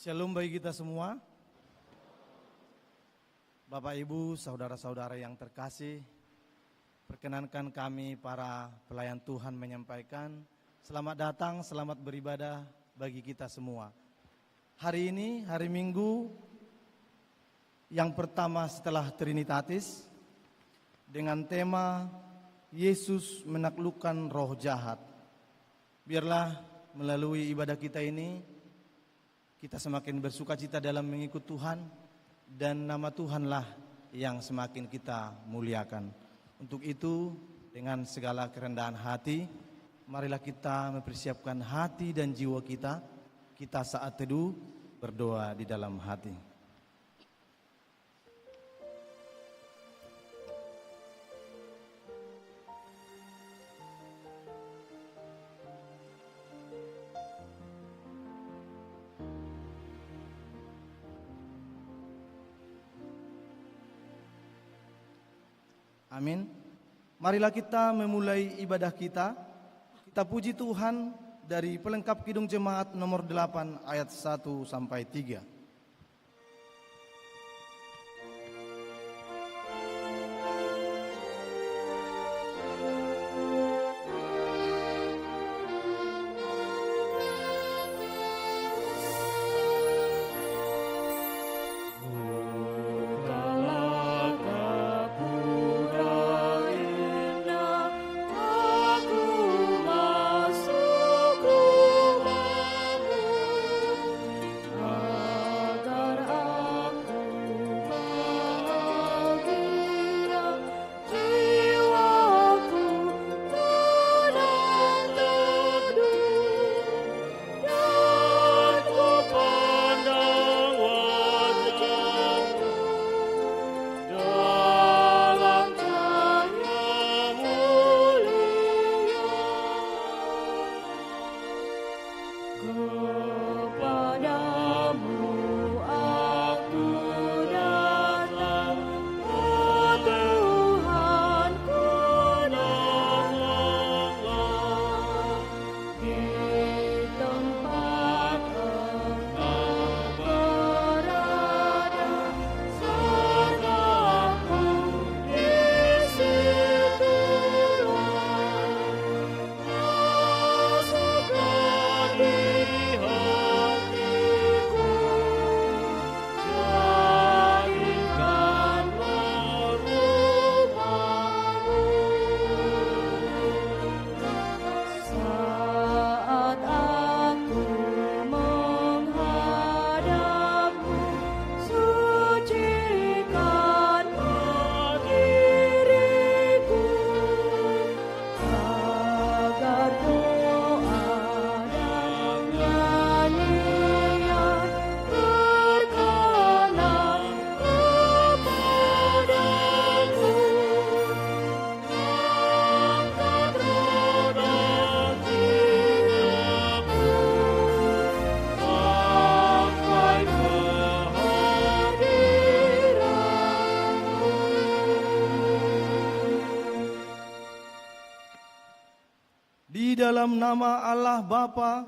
Shalom bagi kita semua. Bapak, Ibu, saudara-saudara yang terkasih, perkenankan kami para pelayan Tuhan menyampaikan selamat datang, selamat beribadah bagi kita semua. Hari ini, hari Minggu yang pertama setelah Trinitatis, dengan tema Yesus menaklukkan roh jahat. Biarlah melalui ibadah kita ini, kita semakin bersukacita dalam mengikut Tuhan, dan nama Tuhanlah yang semakin kita muliakan. Untuk itu, dengan segala kerendahan hati, marilah kita mempersiapkan hati dan jiwa kita. Kita saat teduh berdoa di dalam hati. Amin. Marilah kita memulai ibadah kita. Kita puji Tuhan dari pelengkap Kidung Jemaat nomor 8 ayat 1 sampai 3. Dalam nama Allah Bapa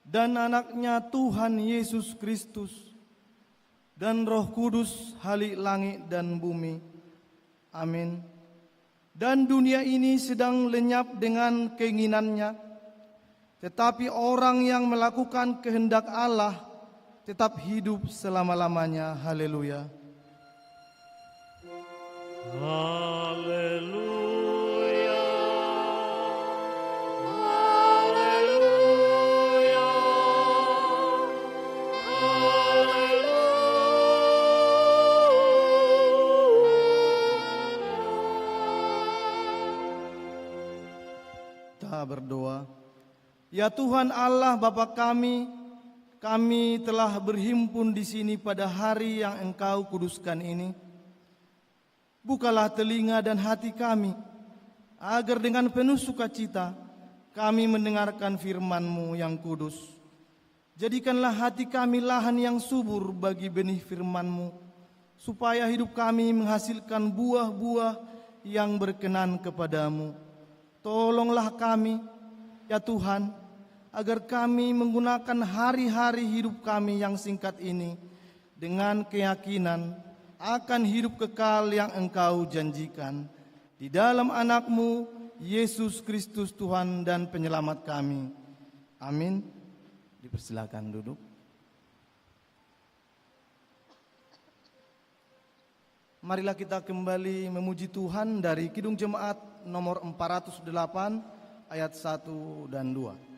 dan anaknya Tuhan Yesus Kristus dan Roh Kudus, halik langit dan bumi. Amin. Dan dunia ini sedang lenyap dengan keinginannya, tetapi orang yang melakukan kehendak Allah tetap hidup selama-lamanya. Haleluya. Haleluya. Berdoa. Ya Tuhan Allah Bapa kami telah berhimpun di sini pada hari yang Engkau kuduskan ini. Bukalah telinga dan hati kami, agar dengan penuh sukacita kami mendengarkan firman-Mu yang kudus. Jadikanlah hati kami lahan yang subur bagi benih firman-Mu, supaya hidup kami menghasilkan buah-buah yang berkenan kepadamu. Tolonglah kami, ya Tuhan, agar kami menggunakan hari-hari hidup kami yang singkat ini dengan keyakinan akan hidup kekal yang Engkau janjikan di dalam Anak-Mu, Yesus Kristus Tuhan dan Penyelamat kami. Amin. Dipersilakan duduk. Marilah kita kembali memuji Tuhan dari Kidung Jemaat nomor 408 ayat 1 dan 2.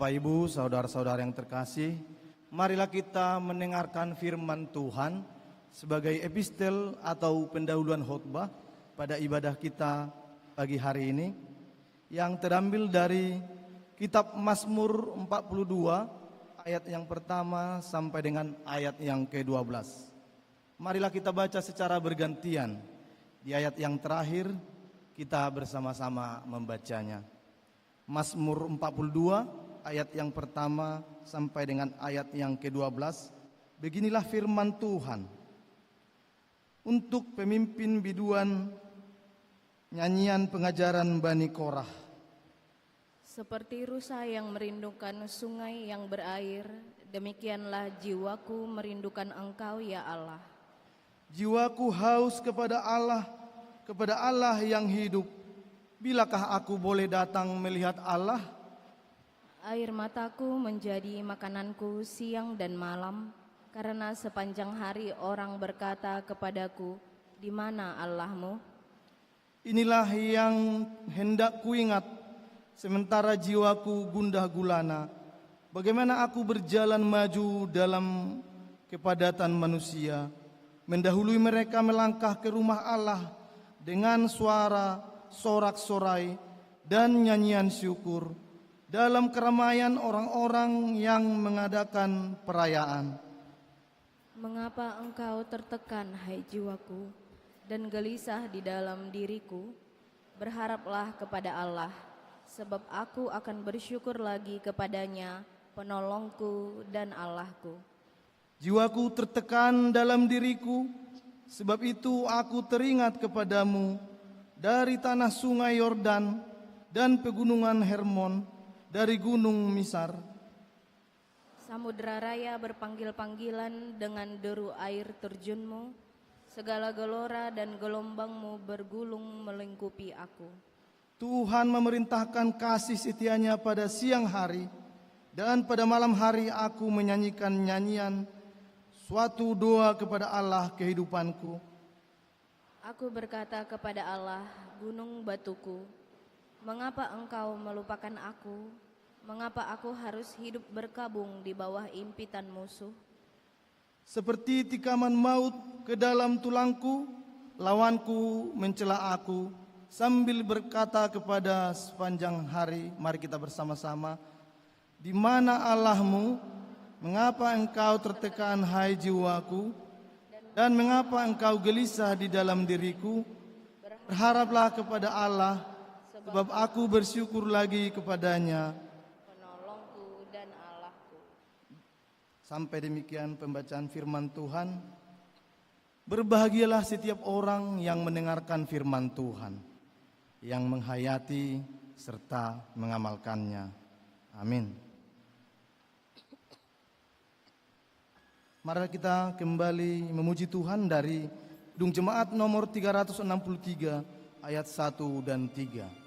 Bapak, Ibu, saudara-saudara yang terkasih, marilah kita mendengarkan firman Tuhan sebagai epistel atau pendahuluan khotbah pada ibadah kita pagi hari ini yang terambil dari kitab Mazmur 42 ayat yang pertama sampai dengan ayat yang ke-12. Marilah kita baca secara bergantian. Di ayat yang terakhir kita bersama-sama membacanya. Mazmur 42 ayat yang pertama sampai dengan ayat yang ke-12. Beginilah firman Tuhan. Untuk pemimpin biduan nyanyian pengajaran Bani Korah. Seperti rusa yang merindukan sungai yang berair, demikianlah jiwaku merindukan Engkau ya Allah. Jiwaku haus kepada Allah yang hidup. Bilakah aku boleh datang melihat Allah? Air mataku menjadi makananku siang dan malam, karena sepanjang hari orang berkata kepadaku, di mana Allahmu? Inilah yang hendak kuingat, sementara jiwaku gundah gulana. Bagaimana aku berjalan maju dalam kepadatan manusia, mendahului mereka melangkah ke rumah Allah dengan suara sorak-sorai dan nyanyian syukur dalam keramaian orang-orang yang mengadakan perayaan. Mengapa engkau tertekan, hai jiwaku, dan gelisah di dalam diriku? Berharaplah kepada Allah, sebab aku akan bersyukur lagi kepadanya, penolongku dan Allahku. Jiwaku tertekan dalam diriku, sebab itu aku teringat kepadamu dari tanah sungai Yordan dan pegunungan Hermon, dari gunung Misar. Samudra raya berpanggil-panggilan dengan deru air terjunmu. Segala gelora dan gelombangmu bergulung melingkupi aku. Tuhan memerintahkan kasih setianya pada siang hari, dan pada malam hari aku menyanyikan nyanyian, suatu doa kepada Allah kehidupanku. Aku berkata kepada Allah, gunung batuku, mengapa engkau melupakan aku? Mengapa aku harus hidup berkabung di bawah impitan musuh? Seperti tikaman maut ke dalam tulangku, lawanku mencela aku, sambil berkata kepada sepanjang hari, mari kita bersama-sama, di mana Allahmu? Mengapa engkau tertekan hai jiwaku? Dan mengapa engkau gelisah di dalam diriku? Berharaplah kepada Allah, sebab aku bersyukur lagi kepadanya. Penolongku dan Allahku. Sampai demikian pembacaan firman Tuhan. Berbahagialah setiap orang yang mendengarkan firman Tuhan, yang menghayati serta mengamalkannya. Amin. Mari kita kembali memuji Tuhan dari Kidung Jemaat nomor 363 ayat 1 dan 3.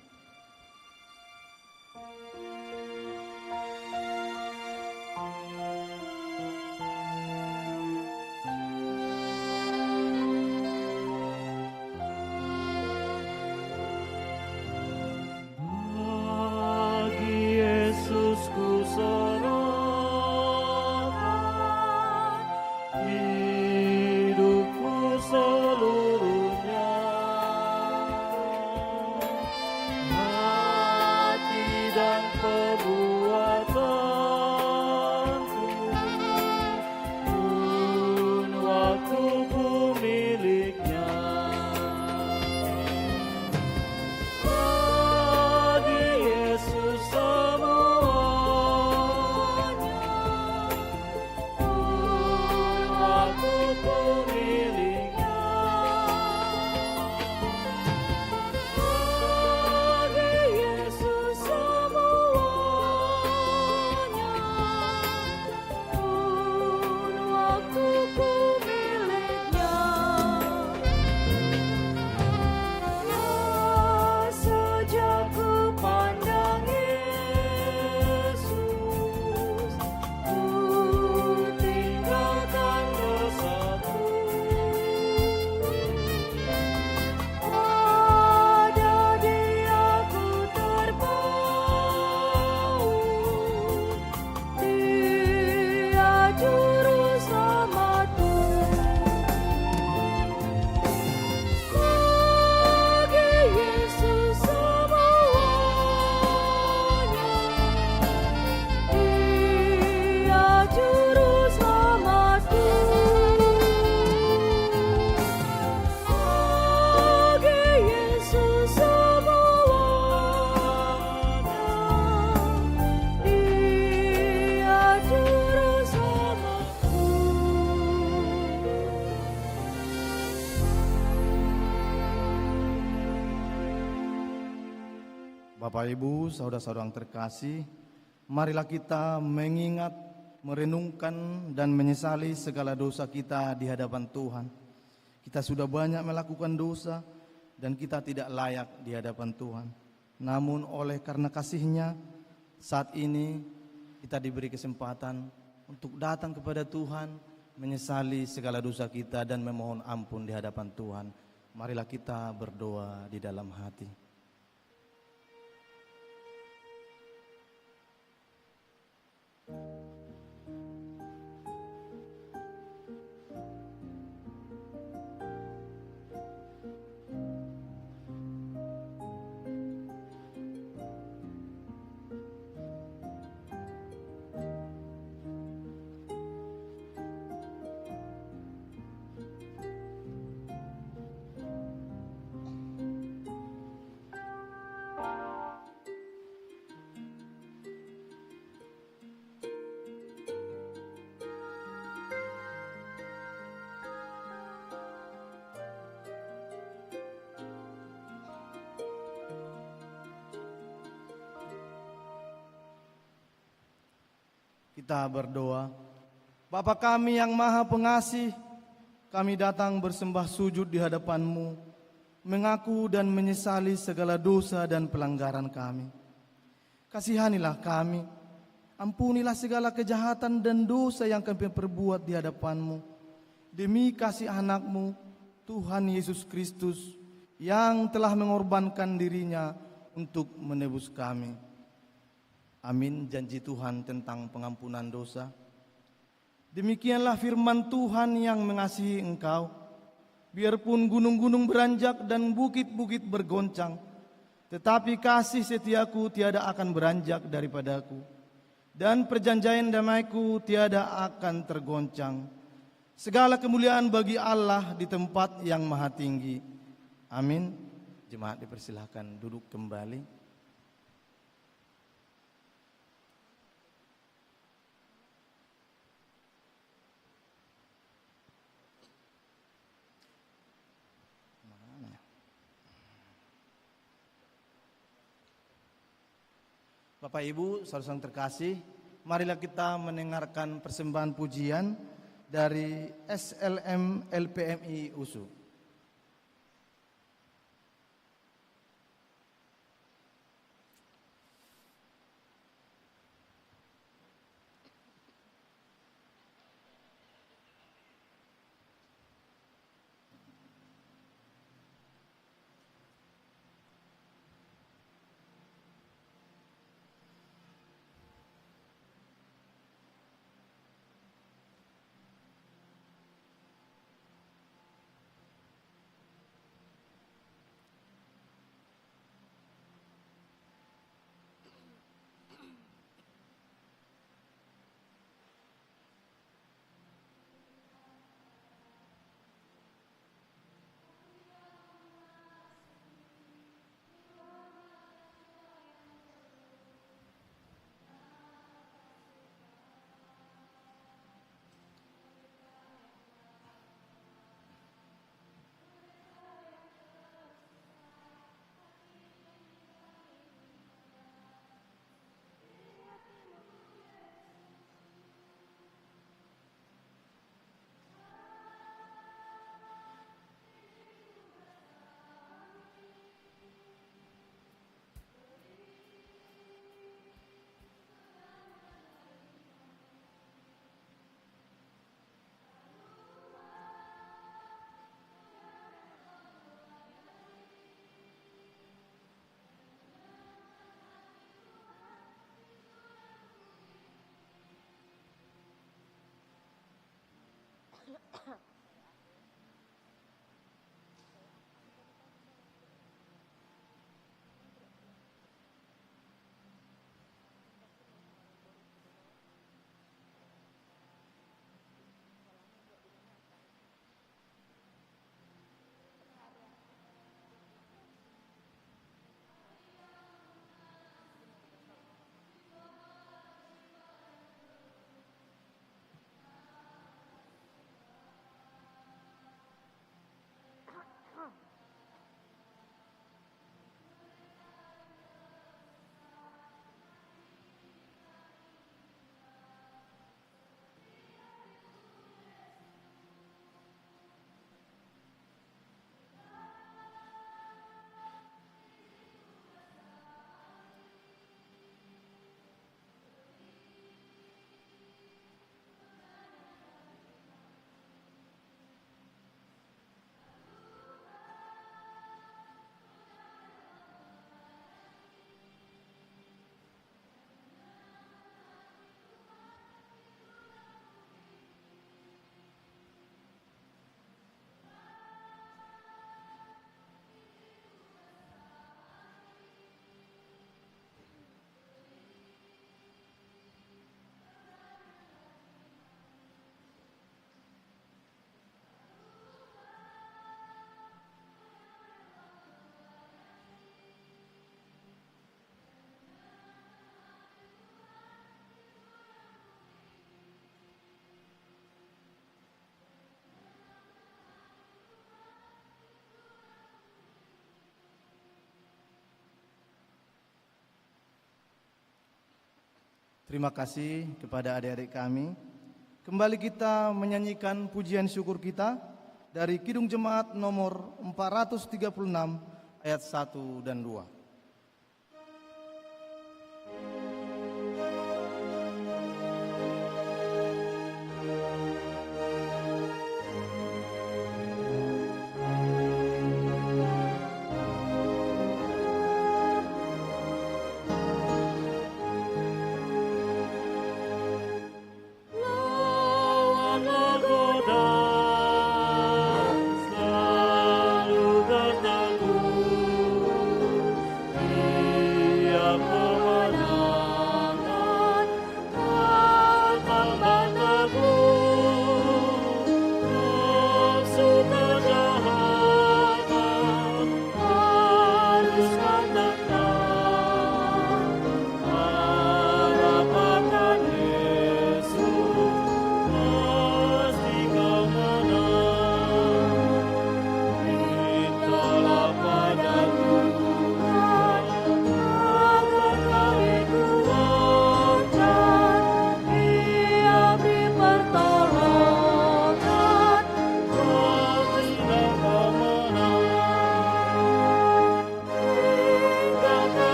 Bapak Ibu, saudara-saudara yang terkasih, marilah kita mengingat, merenungkan dan menyesali segala dosa kita di hadapan Tuhan. Kita sudah banyak melakukan dosa dan kita tidak layak di hadapan Tuhan. Namun oleh karena kasih-Nya, saat ini kita diberi kesempatan untuk datang kepada Tuhan, menyesali segala dosa kita dan memohon ampun di hadapan Tuhan. Marilah kita berdoa di dalam hati. Kita berdoa. Bapa kami yang Maha Pengasih, kami datang bersembah sujud di hadapan-Mu, mengaku dan menyesali segala dosa dan pelanggaran kami. Kasihanilah kami, ampunilah segala kejahatan dan dosa yang kami perbuat di hadapan-Mu. Demi kasih anak-Mu, Tuhan Yesus Kristus, yang telah mengorbankan dirinya untuk menebus kami. Amin. Janji Tuhan tentang pengampunan dosa. Demikianlah firman Tuhan yang mengasihi engkau. Biarpun gunung-gunung beranjak dan bukit-bukit bergoncang, tetapi kasih setiaku tiada akan beranjak daripadaku, dan perjanjian damaiku tiada akan tergoncang. Segala kemuliaan bagi Allah di tempat yang maha tinggi. Amin. Jemaat dipersilahkan duduk kembali. Bapak Ibu, saudara yang terkasih, marilah kita mendengarkan persembahan pujian dari SLM LPMI USU. Terima kasih kepada adik-adik kami. Kembali kita menyanyikan pujian syukur kita dari Kidung Jemaat nomor 436 ayat 1 dan 2.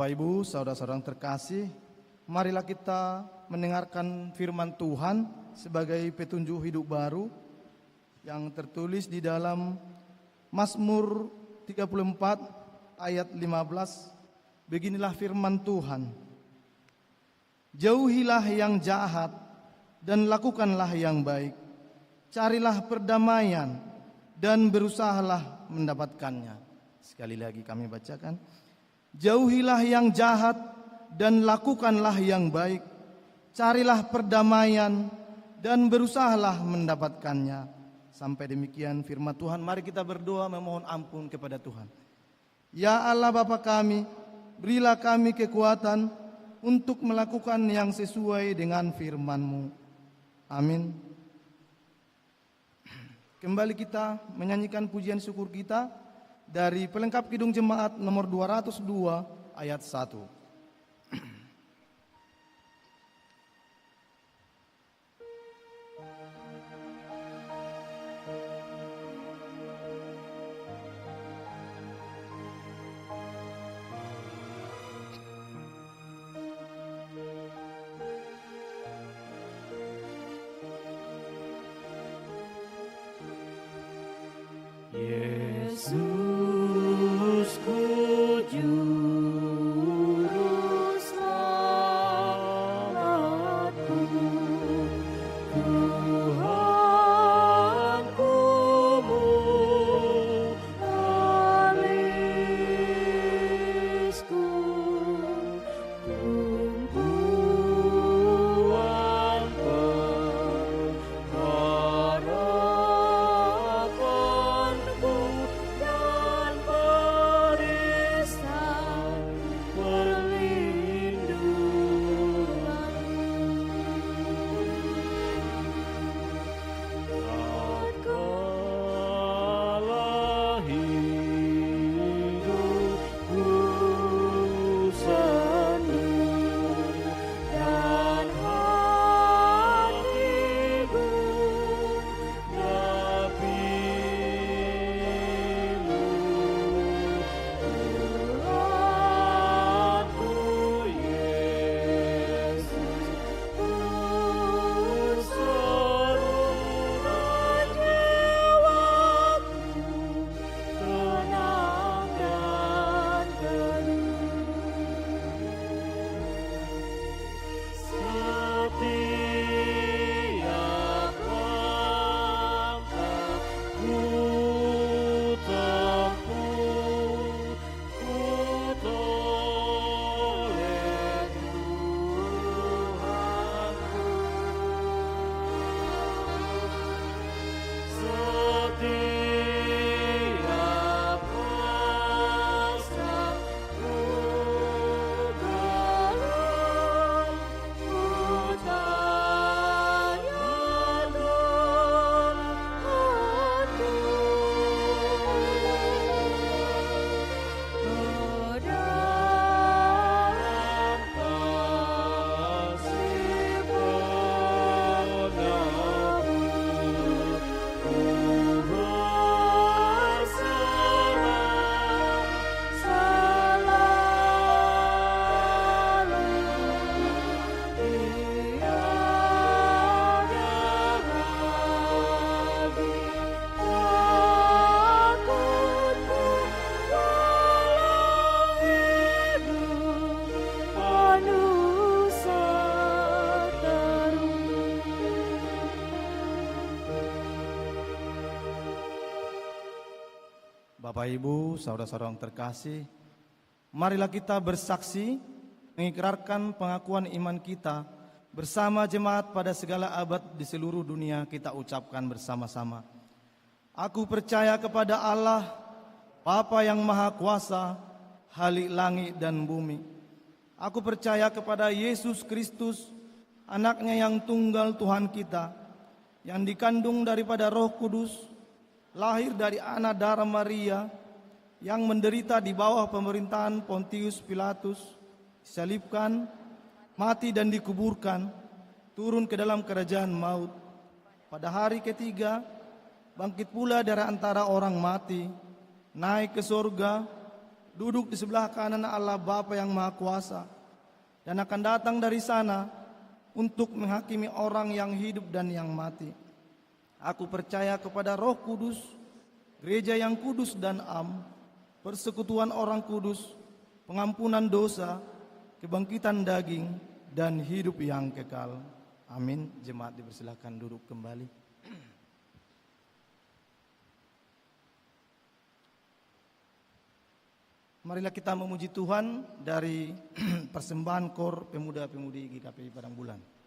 Bapak Ibu, saudara-saudara yang terkasih, marilah kita mendengarkan firman Tuhan sebagai petunjuk hidup baru yang tertulis di dalam Mazmur 34 ayat 15. Beginilah firman Tuhan. Jauhilah yang jahat dan lakukanlah yang baik. Carilah perdamaian dan berusahalah mendapatkannya. Sekali lagi kami bacakan. Jauhilah yang jahat dan lakukanlah yang baik. Carilah perdamaian dan berusahalah mendapatkannya. Sampai demikian firman Tuhan. Mari kita berdoa memohon ampun kepada Tuhan. Ya Allah Bapa kami, berilah kami kekuatan untuk melakukan yang sesuai dengan firman-Mu. Amin. Kembali kita menyanyikan pujian syukur kita dari pelengkap Kidung Jemaat nomor 202 ayat 1. Yesusku juru selamatku, Tuhanku mutalisku, tumpuan pengharapanku. Bapak Ibu, saudara-saudara yang terkasih, marilah kita bersaksi mengikrarkan pengakuan iman kita bersama jemaat pada segala abad di seluruh dunia. Kita ucapkan bersama-sama. Aku percaya kepada Allah, Bapa yang Maha Kuasa, Khalik langit dan bumi. Aku percaya kepada Yesus Kristus, anaknya yang tunggal Tuhan kita, yang dikandung daripada Roh Kudus, lahir dari anak darah Maria, yang menderita di bawah pemerintahan Pontius Pilatus, disalibkan, mati dan dikuburkan, turun ke dalam kerajaan maut. Pada hari ketiga, bangkit pula dari antara orang mati, naik ke surga, duduk di sebelah kanan Allah Bapa yang Maha Kuasa, dan akan datang dari sana untuk menghakimi orang yang hidup dan yang mati. Aku percaya kepada Roh Kudus, gereja yang kudus dan am, persekutuan orang kudus, pengampunan dosa, kebangkitan daging, dan hidup yang kekal. Amin. Jemaat dipersilakan duduk kembali. Marilah kita memuji Tuhan dari persembahan KOR Pemuda-Pemudi GKPI Padang Bulan.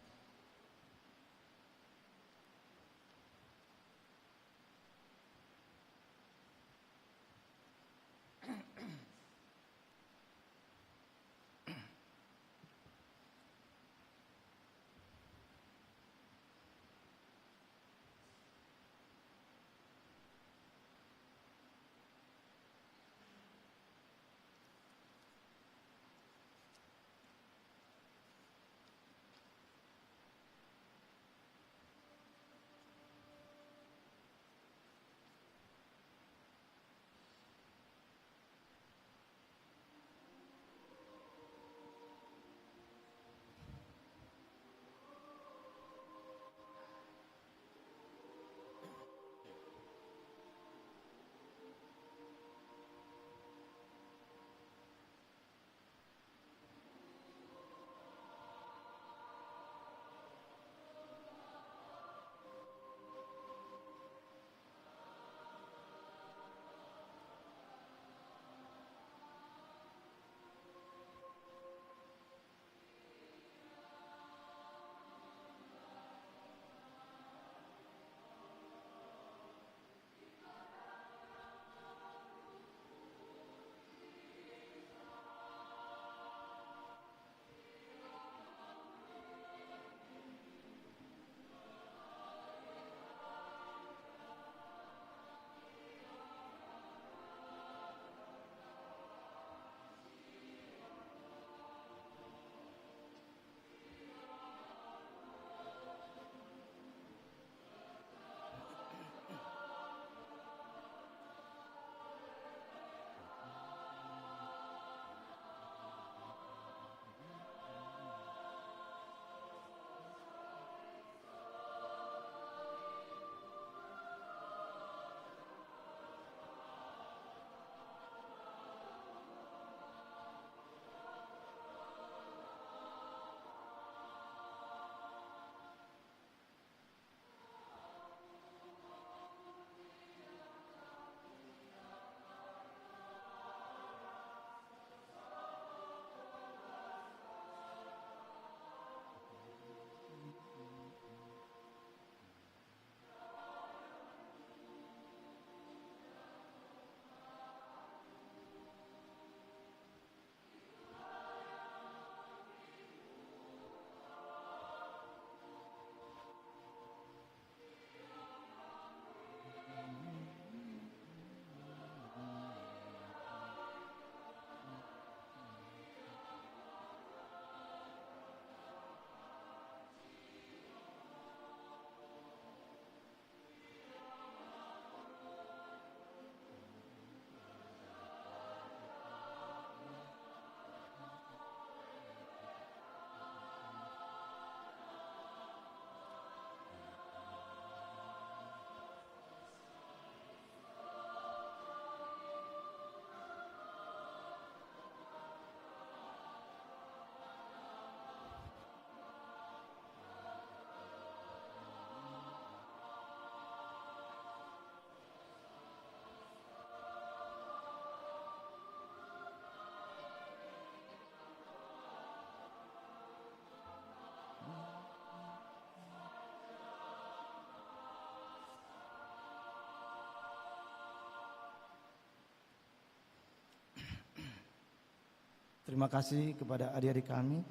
Terima kasih kepada adik-adik kami.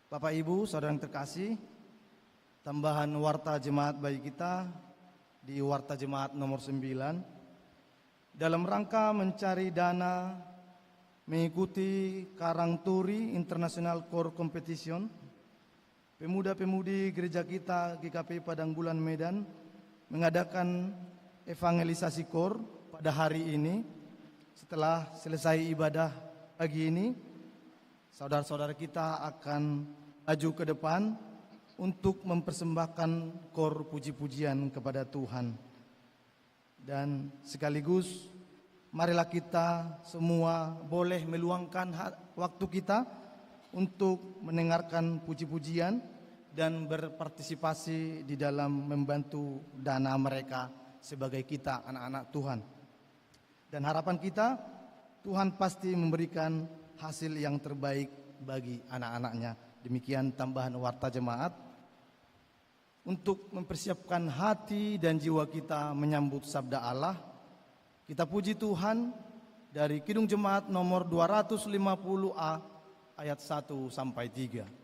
Bapak Ibu, saudara yang terkasih, tambahan warta jemaat bagi kita di warta jemaat nomor 9 dalam rangka mencari dana mengikuti Karang Turi International Core Competition. Pemuda-pemudi gereja kita GKP Padang Bulan Medan mengadakan evangelisasi kor pada hari ini. Setelah selesai ibadah pagi ini, saudara-saudara kita akan maju ke depan untuk mempersembahkan kor puji-pujian kepada Tuhan. Dan sekaligus marilah kita semua boleh meluangkan waktu kita untuk mendengarkan puji-pujian dan berpartisipasi di dalam membantu dana mereka sebagai kita anak-anak Tuhan. Dan harapan kita, Tuhan pasti memberikan hasil yang terbaik bagi anak-anaknya. Demikian tambahan warta jemaat untuk mempersiapkan hati dan jiwa kita menyambut sabda Allah. Kita puji Tuhan dari Kidung Jemaat nomor 250A ayat 1 sampai 3.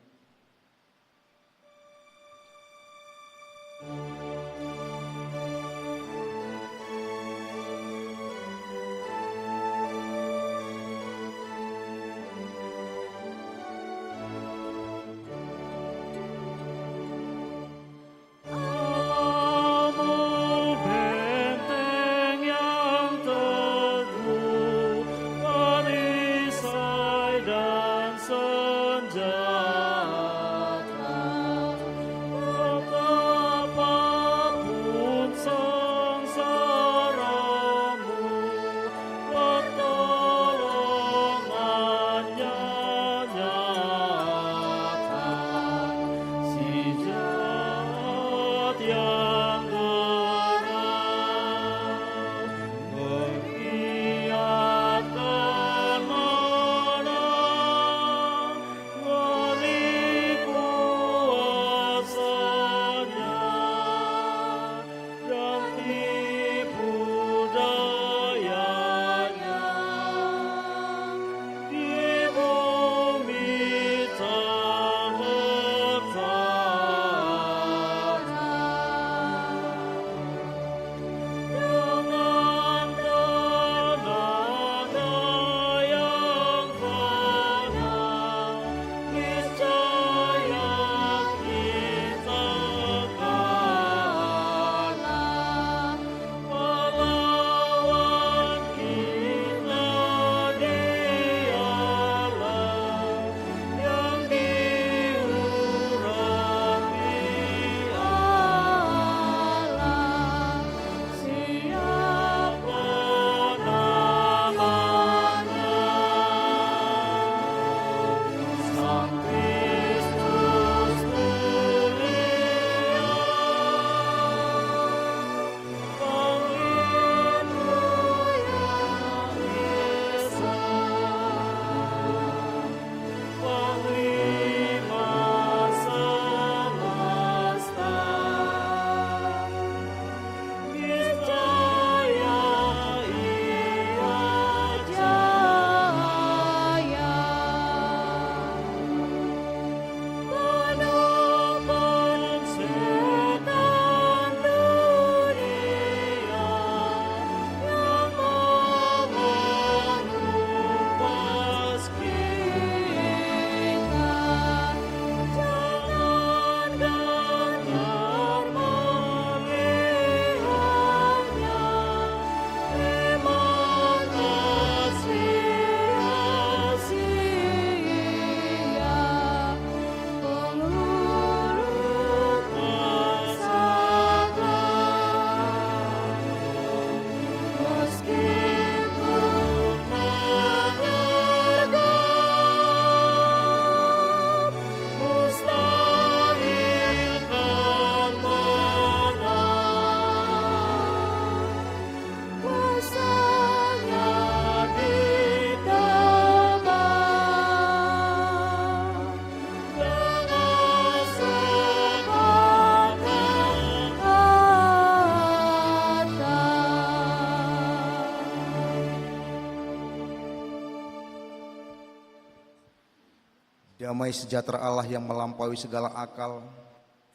Damai sejahtera Allah yang melampaui segala akal,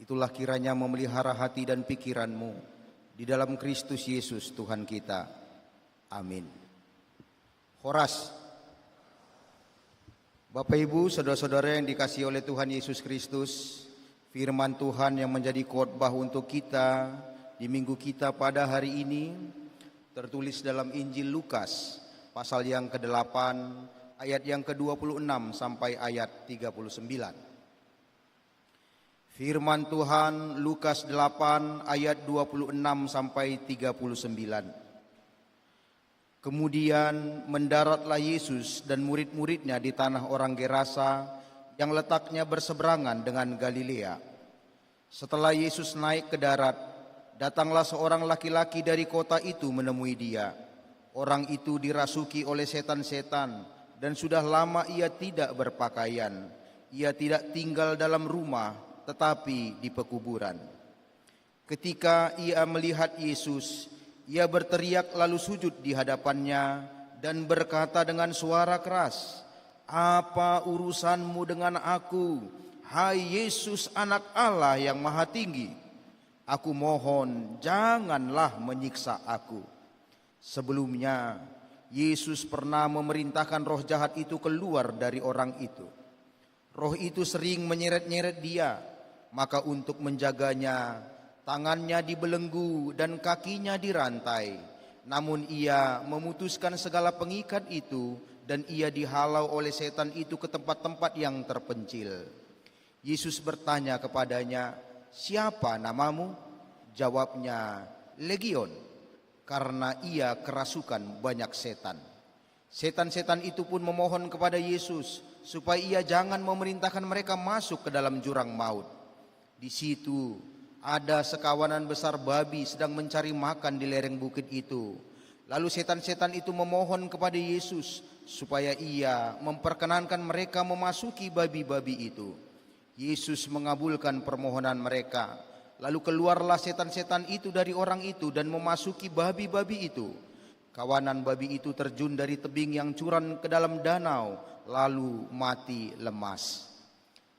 itulah kiranya memelihara hati dan pikiranmu di dalam Kristus Yesus Tuhan kita. Amin. Horas. Bapak Ibu, saudara-saudara yang dikasihi oleh Tuhan Yesus Kristus, firman Tuhan yang menjadi khotbah untuk kita di minggu kita pada hari ini tertulis dalam Injil Lukas pasal yang ke-8 ayat yang ke-26 sampai ayat 39. Firman Tuhan Lukas 8 ayat 26 sampai 39. Kemudian mendaratlah Yesus dan murid-muridnya di tanah orang Gerasa yang letaknya berseberangan dengan Galilea. Setelah Yesus naik ke darat, datanglah seorang laki-laki dari kota itu menemui dia. Orang itu dirasuki oleh setan-setan dan sudah lama ia tidak berpakaian. Ia tidak tinggal dalam rumah, tetapi di pekuburan. Ketika ia melihat Yesus, ia berteriak lalu sujud di hadapannya dan berkata dengan suara keras, "Apa urusanmu dengan aku, hai Yesus anak Allah yang maha tinggi? Aku mohon janganlah menyiksa aku." Sebelumnya, Yesus pernah memerintahkan roh jahat itu keluar dari orang itu. Roh itu sering menyeret-nyeret dia, maka untuk menjaganya, tangannya dibelenggu dan kakinya dirantai. Namun ia memutuskan segala pengikat itu dan ia dihalau oleh setan itu ke tempat-tempat yang terpencil. Yesus bertanya kepadanya, "Siapa namamu?" Jawabnya, "Legion," karena ia kerasukan banyak setan. Setan-setan itu pun memohon kepada Yesus supaya ia jangan memerintahkan mereka masuk ke dalam jurang maut. Di situ ada sekawanan besar babi sedang mencari makan di lereng bukit itu. Lalu setan-setan itu memohon kepada Yesus supaya ia memperkenankan mereka memasuki babi-babi itu. Yesus mengabulkan permohonan mereka. Lalu keluarlah setan-setan itu dari orang itu dan memasuki babi-babi itu. Kawanan babi itu terjun dari tebing yang curam ke dalam danau, lalu mati lemas.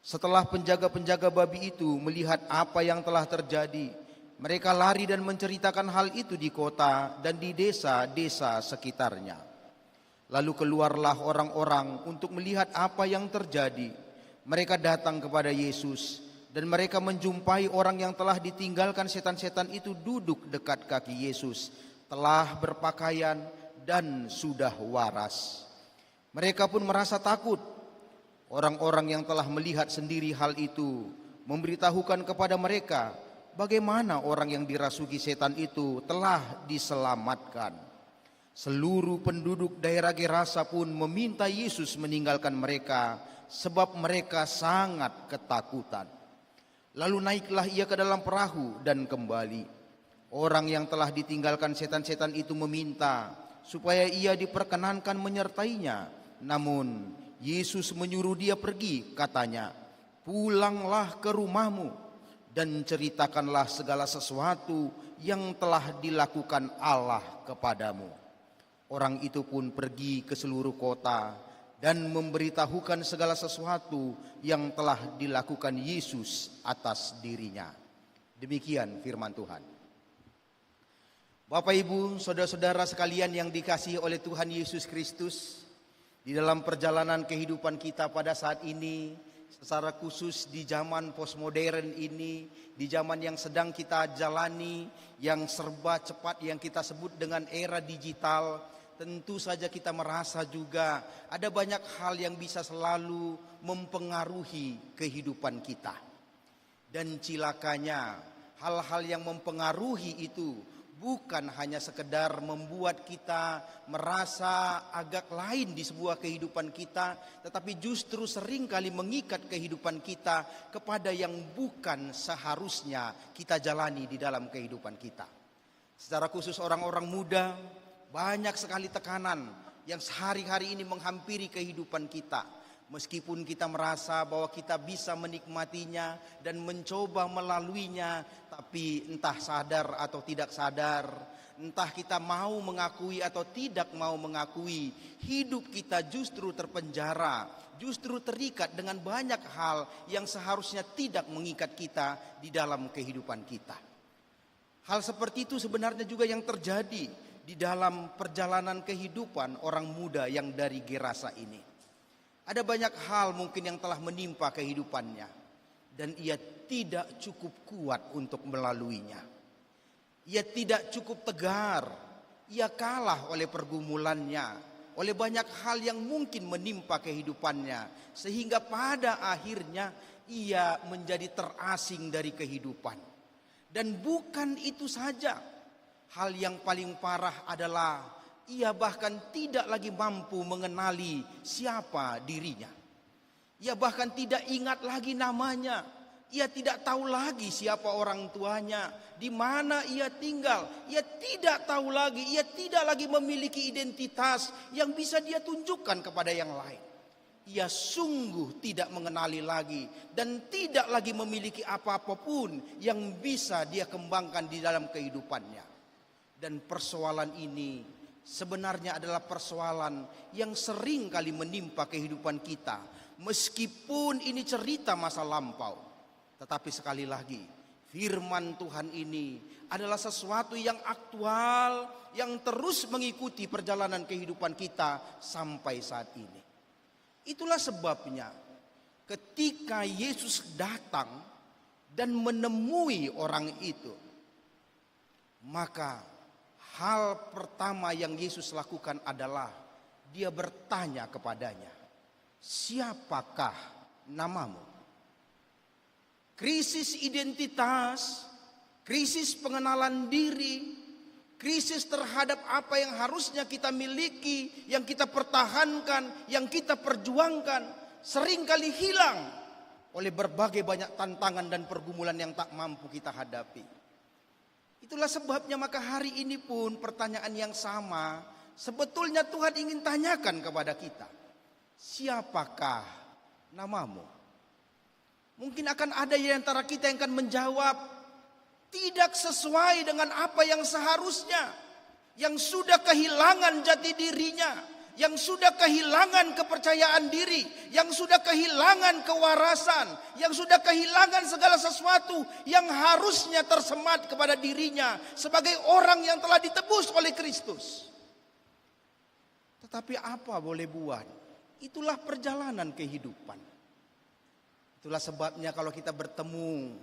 Setelah penjaga-penjaga babi itu melihat apa yang telah terjadi, mereka lari dan menceritakan hal itu di kota dan di desa-desa sekitarnya. Lalu keluarlah orang-orang untuk melihat apa yang terjadi. Mereka datang kepada Yesus dan mereka menjumpai orang yang telah ditinggalkan setan-setan itu duduk dekat kaki Yesus, telah berpakaian dan sudah waras. Mereka pun merasa takut. Orang-orang yang telah melihat sendiri hal itu memberitahukan kepada mereka bagaimana orang yang dirasuki setan itu telah diselamatkan. Seluruh penduduk daerah Gerasa pun meminta Yesus meninggalkan mereka sebab mereka sangat ketakutan. Lalu naiklah ia ke dalam perahu dan kembali. Orang yang telah ditinggalkan setan-setan itu meminta supaya ia diperkenankan menyertainya. Namun Yesus menyuruh dia pergi, katanya, "Pulanglah ke rumahmu dan ceritakanlah segala sesuatu yang telah dilakukan Allah kepadamu." Orang itu pun pergi ke seluruh kota dan memberitahukan segala sesuatu yang telah dilakukan Yesus atas dirinya. Demikian firman Tuhan. Bapak, Ibu, saudara-saudara sekalian yang dikasihi oleh Tuhan Yesus Kristus, di dalam perjalanan kehidupan kita pada saat ini, secara khusus di zaman postmodern ini, di zaman yang sedang kita jalani, yang serba cepat, yang kita sebut dengan era digital, tentu saja kita merasa juga ada banyak hal yang bisa selalu mempengaruhi kehidupan kita. Dan cilakanya, hal-hal yang mempengaruhi itu bukan hanya sekedar membuat kita merasa agak lain di sebuah kehidupan kita, tetapi justru seringkali mengikat kehidupan kita kepada yang bukan seharusnya kita jalani di dalam kehidupan kita. Secara khusus orang-orang muda, banyak sekali tekanan yang sehari-hari ini menghampiri kehidupan kita. Meskipun kita merasa bahwa kita bisa menikmatinya dan mencoba melaluinya, tapi entah sadar atau tidak sadar, entah kita mau mengakui atau tidak mau mengakui, hidup kita justru terpenjara, justru terikat dengan banyak hal yang seharusnya tidak mengikat kita di dalam kehidupan kita. Hal seperti itu sebenarnya juga yang terjadi di dalam perjalanan kehidupan orang muda yang dari Gerasa ini. Ada banyak hal mungkin yang telah menimpa kehidupannya dan ia tidak cukup kuat untuk melaluinya. Ia tidak cukup tegar, ia kalah oleh pergumulannya, oleh banyak hal yang mungkin menimpa kehidupannya, sehingga pada akhirnya ia menjadi terasing dari kehidupan. Dan bukan itu saja, hal yang paling parah adalah ia bahkan tidak lagi mampu mengenali siapa dirinya. Ia bahkan tidak ingat lagi namanya. Ia tidak tahu lagi siapa orang tuanya, di mana ia tinggal. Ia tidak tahu lagi, ia tidak lagi memiliki identitas yang bisa dia tunjukkan kepada yang lain. Ia sungguh tidak mengenali lagi dan tidak lagi memiliki apa-apapun yang bisa dia kembangkan di dalam kehidupannya. Dan persoalan ini sebenarnya adalah persoalan yang sering kali menimpa kehidupan kita. Meskipun ini cerita masa lampau, tetapi sekali lagi firman Tuhan ini adalah sesuatu yang aktual, yang terus mengikuti perjalanan kehidupan kita sampai saat ini. Itulah sebabnya ketika Yesus datang dan menemui orang itu, maka hal pertama yang Yesus lakukan adalah dia bertanya kepadanya, "Siapakah namamu?" Krisis identitas, krisis pengenalan diri, krisis terhadap apa yang harusnya kita miliki, yang kita pertahankan, yang kita perjuangkan, seringkali hilang oleh berbagai banyak tantangan dan pergumulan yang tak mampu kita hadapi. Itulah sebabnya maka hari ini pun pertanyaan yang sama sebetulnya Tuhan ingin tanyakan kepada kita. Siapakah namamu? Mungkin akan ada di antara kita yang akan menjawab tidak sesuai dengan apa yang seharusnya, yang sudah kehilangan jati dirinya, yang sudah kehilangan kepercayaan diri, yang sudah kehilangan kewarasan, yang sudah kehilangan segala sesuatu yang harusnya tersemat kepada dirinya sebagai orang yang telah ditebus oleh Kristus. Tetapi apa boleh buat? Itulah perjalanan kehidupan. Itulah sebabnya kalau kita bertemu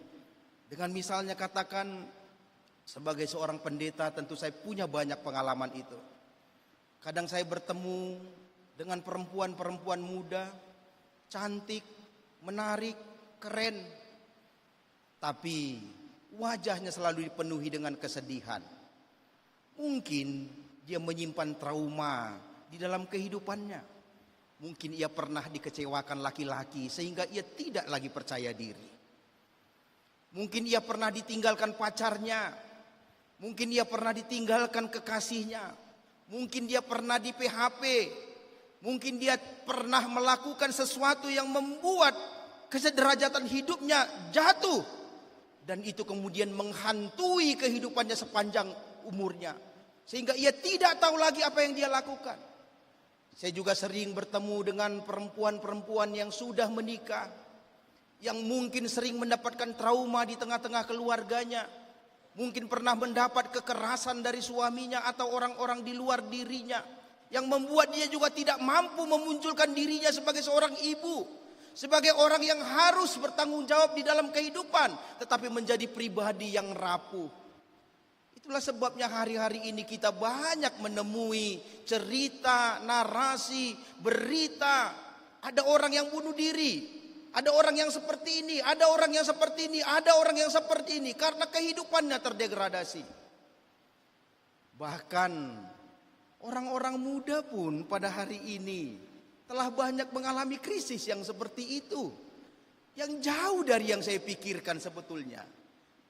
dengan misalnya katakan sebagai seorang pendeta, tentu saya punya banyak pengalaman itu. Kadang saya bertemu dengan perempuan-perempuan muda, cantik, menarik, keren. Tapi wajahnya selalu dipenuhi dengan kesedihan. Mungkin dia menyimpan trauma di dalam kehidupannya. Mungkin ia pernah dikecewakan laki-laki sehingga ia tidak lagi percaya diri. Mungkin ia pernah ditinggalkan pacarnya. Mungkin ia pernah ditinggalkan kekasihnya. Mungkin dia pernah di PHP. Mungkin dia pernah melakukan sesuatu yang membuat kesederajatan hidupnya jatuh. Dan itu kemudian menghantui kehidupannya sepanjang umurnya. Sehingga ia tidak tahu lagi apa yang dia lakukan. Saya juga sering bertemu dengan perempuan-perempuan yang sudah menikah. Yang mungkin sering mendapatkan trauma di tengah-tengah keluarganya. Mungkin pernah mendapat kekerasan dari suaminya atau orang-orang di luar dirinya. Yang membuat dia juga tidak mampu memunculkan dirinya sebagai seorang ibu. Sebagai orang yang harus bertanggung jawab di dalam kehidupan. Tetapi menjadi pribadi yang rapuh. Itulah sebabnya hari-hari ini kita banyak menemui cerita, narasi, berita. Ada orang yang bunuh diri. Ada orang yang seperti ini, ada orang yang seperti ini, ada orang yang seperti ini. Karena kehidupannya terdegradasi. Bahkan orang-orang muda pun pada hari ini telah banyak mengalami krisis yang seperti itu. Yang jauh dari yang saya pikirkan sebetulnya.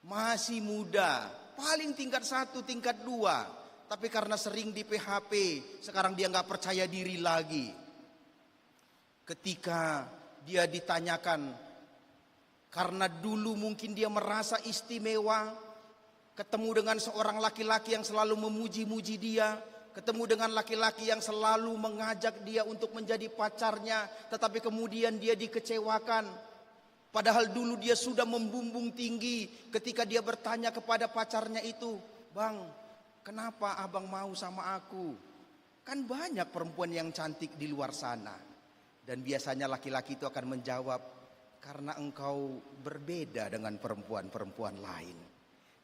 Masih muda, paling tingkat 1, tingkat 2. Tapi karena sering di PHP, sekarang dia gak percaya diri lagi. ketika dia ditanyakan, karena dulu mungkin dia merasa istimewa, ketemu dengan seorang laki-laki yang selalu memuji-muji dia, ketemu dengan laki-laki yang selalu mengajak dia untuk menjadi pacarnya, tetapi kemudian dia dikecewakan. Padahal dulu dia sudah membumbung tinggi ketika dia bertanya kepada pacarnya itu, "Bang, kenapa abang mau sama aku? Kan banyak perempuan yang cantik di luar sana." Dan biasanya laki-laki itu akan menjawab, "Karena engkau berbeda dengan perempuan-perempuan lain."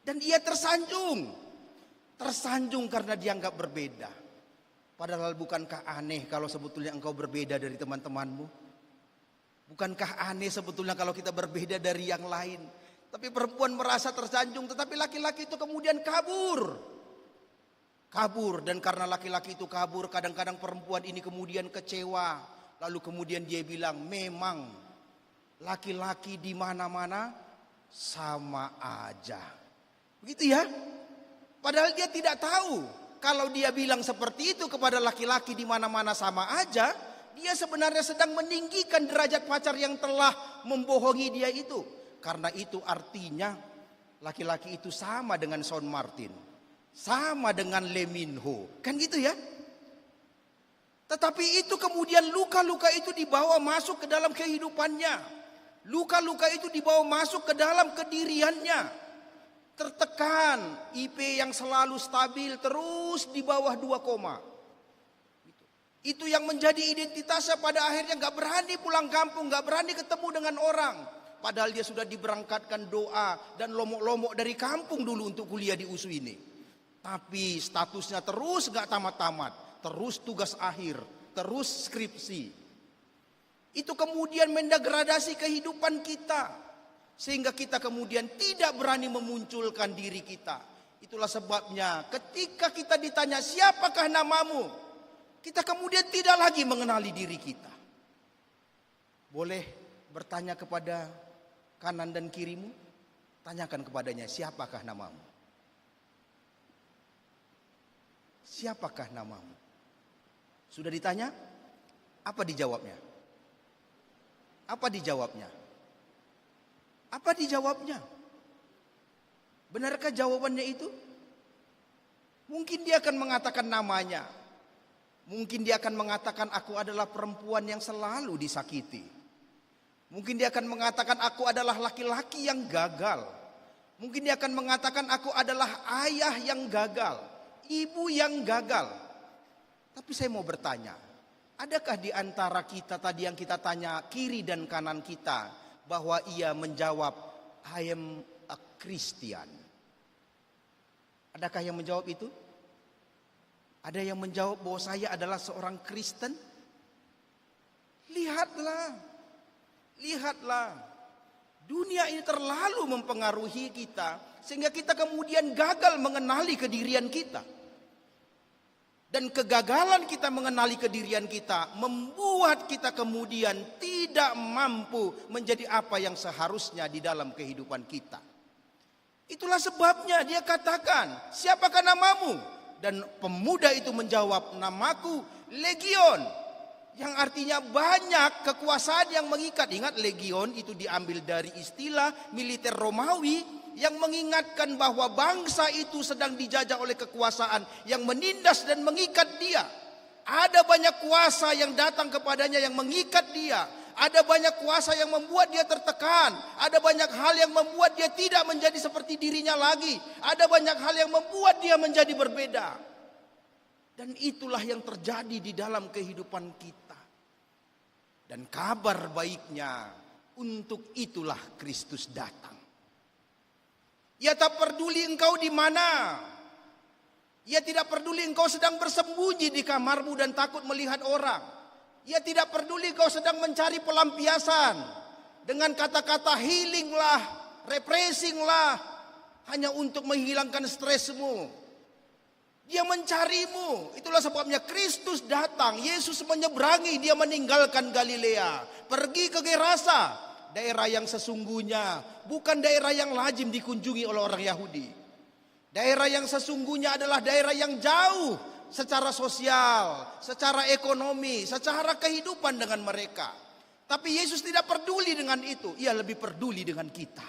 Dan ia tersanjung karena dianggap berbeda. Padahal bukankah aneh kalau sebetulnya engkau berbeda dari teman-temanmu? Bukankah aneh sebetulnya kalau kita berbeda dari yang lain? Tapi perempuan merasa tersanjung, tetapi laki-laki itu kemudian kabur. Dan karena laki-laki itu kabur, kadang-kadang perempuan ini kemudian kecewa. Lalu kemudian dia bilang, "Memang laki-laki di mana-mana sama aja." Begitu ya? Padahal dia tidak tahu kalau dia bilang seperti itu kepada laki-laki di mana-mana sama aja, dia sebenarnya sedang meninggikan derajat pacar yang telah membohongi dia itu. Karena itu artinya laki-laki itu sama dengan Sean Martin, sama dengan Lee Min Ho, kan gitu ya? Tetapi itu kemudian luka-luka itu dibawa masuk ke dalam kehidupannya. Luka-luka itu dibawa masuk ke dalam kediriannya. Tertekan, IP yang selalu stabil terus di bawah 2 koma. Itu yang menjadi identitasnya, pada akhirnya gak berani pulang kampung, gak berani ketemu dengan orang. Padahal dia sudah diberangkatkan doa dan lomok-lomok dari kampung dulu untuk kuliah di USU ini. Tapi statusnya terus gak tamat-tamat, terus tugas akhir, terus skripsi. Itu kemudian mendegradasi kehidupan kita. Sehingga kita kemudian tidak berani memunculkan diri kita. Itulah sebabnya ketika kita ditanya, "Siapakah namamu?" kita kemudian tidak lagi mengenali diri kita. Boleh bertanya kepada kanan dan kirimu, tanyakan kepadanya, "Siapakah namamu?" Siapakah namamu? Sudah ditanya? Apa dijawabnya? Apa dijawabnya? Apa dijawabnya? Benarkah jawabannya itu? Mungkin dia akan mengatakan namanya. Mungkin dia akan mengatakan, "Aku adalah perempuan yang selalu disakiti." Mungkin dia akan mengatakan, "Aku adalah laki-laki yang gagal." Mungkin dia akan mengatakan, "Aku adalah ayah yang gagal, ibu yang gagal." Tapi saya mau bertanya, adakah di antara kita tadi yang kita tanya, kiri dan kanan kita, bahwa ia menjawab, "I am a Christian"? Adakah yang menjawab itu? Ada yang menjawab bahwa saya adalah seorang Kristen? Lihatlah. Dunia ini terlalu mempengaruhi kita sehingga kita kemudian gagal mengenali kedirian kita. Dan kegagalan kita mengenali kedirian kita membuat kita kemudian tidak mampu menjadi apa yang seharusnya di dalam kehidupan kita. Itulah sebabnya dia katakan, "Siapakah namamu?" Dan pemuda itu menjawab, "Namaku Legion." Yang artinya banyak kekuasaan yang mengikat. Ingat, Legion itu diambil dari istilah militer Romawi yang mengingatkan bahwa bangsa itu sedang dijajah oleh kekuasaan yang menindas dan mengikat dia. Ada banyak kuasa yang datang kepadanya yang mengikat dia. Ada banyak kuasa yang membuat dia tertekan. Ada banyak hal yang membuat dia tidak menjadi seperti dirinya lagi. Ada banyak hal yang membuat dia menjadi berbeda. Dan itulah yang terjadi di dalam kehidupan kita. Dan kabar baiknya, untuk itulah Kristus datang. Ia tak peduli engkau di mana. Ia tidak peduli engkau sedang bersembunyi di kamarmu dan takut melihat orang. Ia tidak peduli engkau sedang mencari pelampiasan dengan kata-kata healing lah, refreshing lah, hanya untuk menghilangkan stresmu. Dia mencarimu. Itulah sebabnya Kristus datang. Yesus menyeberangi, dia meninggalkan Galilea, pergi ke Gerasa. Daerah yang sesungguhnya bukan daerah yang lazim dikunjungi oleh orang Yahudi. Daerah yang sesungguhnya adalah daerah yang jauh secara sosial, secara ekonomi, secara kehidupan dengan mereka. Tapi Yesus tidak peduli dengan itu. Ia lebih peduli dengan kita.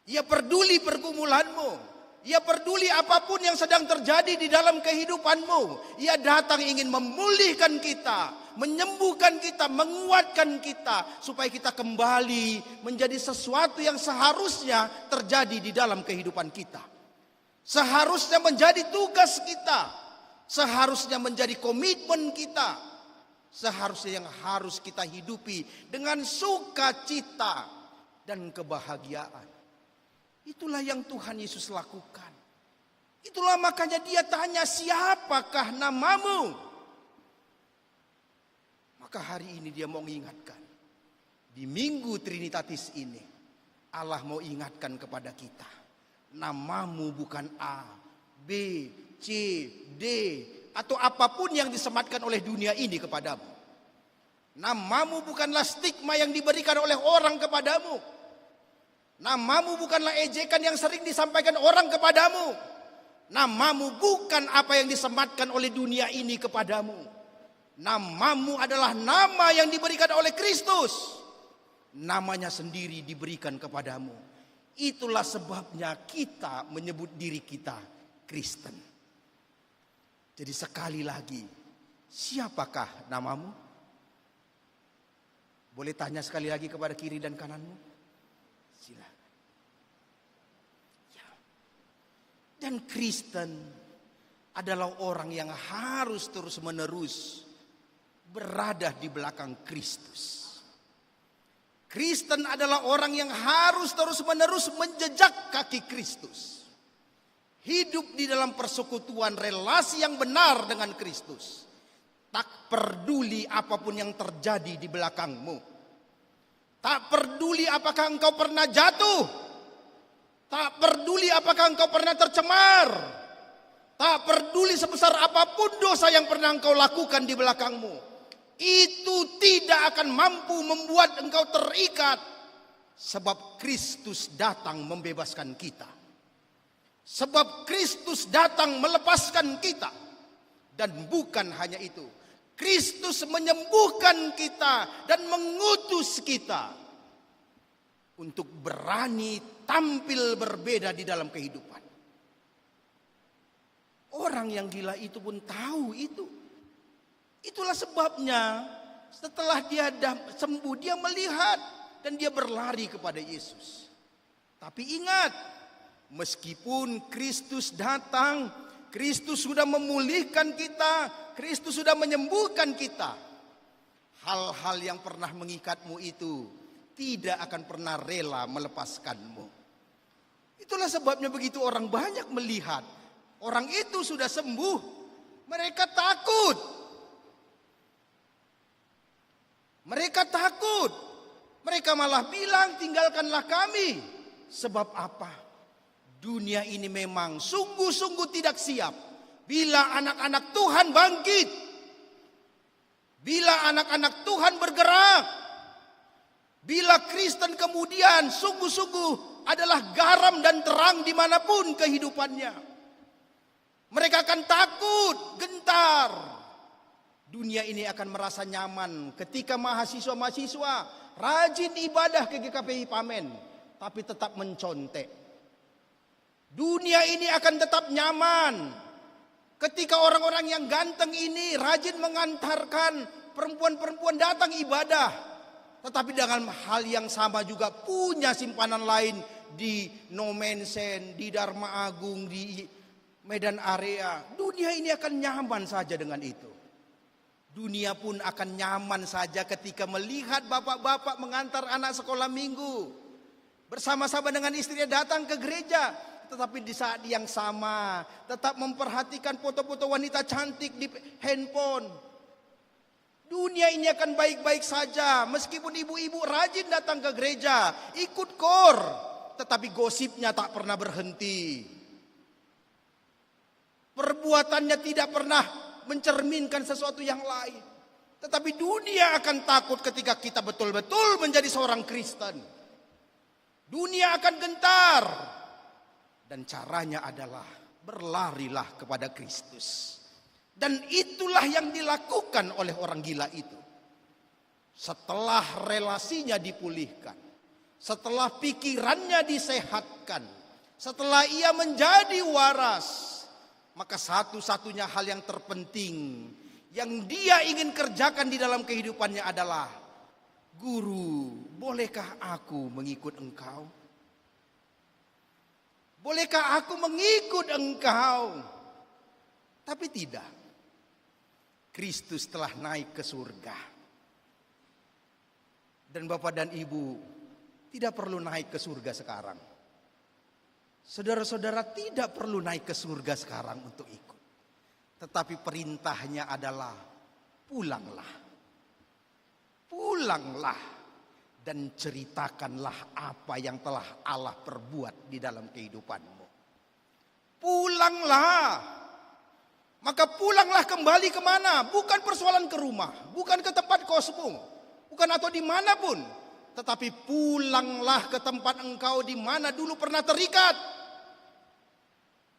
Ia peduli pergumulanmu. Ia peduli apapun yang sedang terjadi di dalam kehidupanmu. Ia datang ingin memulihkan kita, menyembuhkan kita, menguatkan kita, supaya kita kembali menjadi sesuatu yang seharusnya terjadi di dalam kehidupan kita. Seharusnya menjadi tugas kita, seharusnya menjadi komitmen kita, seharusnya yang harus kita hidupi dengan sukacita dan kebahagiaan. Itulah yang Tuhan Yesus lakukan. Itulah makanya dia tanya, siapakah namamu? Maka hari ini dia mau mengingatkan. Di Minggu Trinitatis ini, Allah mau ingatkan kepada kita. Namamu bukan A, B, C, D, atau apapun yang disematkan oleh dunia ini kepadamu. Namamu bukanlah stigma yang diberikan oleh orang kepadamu. Namamu bukanlah ejekan yang sering disampaikan orang kepadamu. Namamu bukan apa yang disematkan oleh dunia ini kepadamu. Namamu adalah nama yang diberikan oleh Kristus. Namanya sendiri diberikan kepadamu. Itulah sebabnya kita menyebut diri kita Kristen. Jadi sekali lagi, siapakah namamu? Boleh tanya sekali lagi kepada kiri dan kananmu? Silakan. Ya. Dan Kristen adalah orang yang harus terus-menerus berada di belakang Kristus. Kristen adalah orang yang harus terus-menerus menjejak kaki Kristus. Hidup di dalam persekutuan relasi yang benar dengan Kristus. Tak peduli apapun yang terjadi di belakangmu. Tak peduli apakah engkau pernah jatuh. Tak peduli apakah engkau pernah tercemar. Tak peduli sebesar apapun dosa yang pernah engkau lakukan di belakangmu. Itu tidak akan mampu membuat engkau terikat. Sebab Kristus datang membebaskan kita. Sebab Kristus datang melepaskan kita. Dan bukan hanya itu. Kristus menyembuhkan kita dan mengutus kita untuk berani tampil berbeda di dalam kehidupan. Orang yang gila itu pun tahu itu. Itulah sebabnya setelah dia sembuh, dia melihat dan dia berlari kepada Yesus. Tapi ingat, meskipun Kristus datang, Kristus sudah memulihkan kita, Kristus sudah menyembuhkan kita. Hal-hal yang pernah mengikatmu itu tidak akan pernah rela melepaskanmu. Itulah sebabnya begitu orang banyak melihat orang itu sudah sembuh, mereka takut. Mereka takut. Mereka malah bilang, tinggalkanlah kami. Sebab apa? Dunia ini memang sungguh-sungguh tidak siap. Bila anak-anak Tuhan bangkit. Bila anak-anak Tuhan bergerak. Bila Kristen kemudian sungguh-sungguh adalah garam dan terang dimanapun kehidupannya. Mereka akan takut, gentar. Dunia ini akan merasa nyaman ketika mahasiswa-mahasiswa rajin ibadah ke GKPI Pamen. Tapi tetap mencontek. Dunia ini akan tetap nyaman ketika orang-orang yang ganteng ini rajin mengantarkan perempuan-perempuan datang ibadah. Tetapi dengan hal yang sama juga punya simpanan lain di Nomensen, di Dharma Agung, di Medan Area. Dunia ini akan nyaman saja dengan itu. Dunia pun akan nyaman saja ketika melihat bapak-bapak mengantar anak sekolah minggu. Bersama-sama dengan istrinya datang ke gereja. Tetapi di saat yang sama tetap memperhatikan foto-foto wanita cantik di handphone. Dunia ini akan baik-baik saja. Meskipun ibu-ibu rajin datang ke gereja, ikut kor, tetapi gosipnya tak pernah berhenti. Perbuatannya tidak pernah mencerminkan sesuatu yang lain. Tetapi dunia akan takut ketika kita betul-betul menjadi seorang Kristen. Dunia akan gentar. Dan caranya adalah berlarilah kepada Kristus. Dan itulah yang dilakukan oleh orang gila itu. Setelah relasinya dipulihkan, setelah pikirannya disehatkan, setelah ia menjadi waras, maka satu-satunya hal yang terpenting yang dia ingin kerjakan di dalam kehidupannya adalah, Guru, bolehkah aku mengikut engkau? Bolehkah aku mengikut engkau? Tapi tidak. Kristus telah naik ke surga. Dan Bapak dan Ibu tidak perlu naik ke surga sekarang. Saudara-saudara tidak perlu naik ke surga sekarang untuk ikut. Tetapi perintahnya adalah pulanglah. Pulanglah dan ceritakanlah apa yang telah Allah perbuat di dalam kehidupanmu. Pulanglah. Maka pulanglah kembali kemana? Bukan persoalan ke rumah, bukan ke tempat kosmu, bukan atau dimanapun. Tetapi pulanglah ke tempat engkau di mana dulu pernah terikat.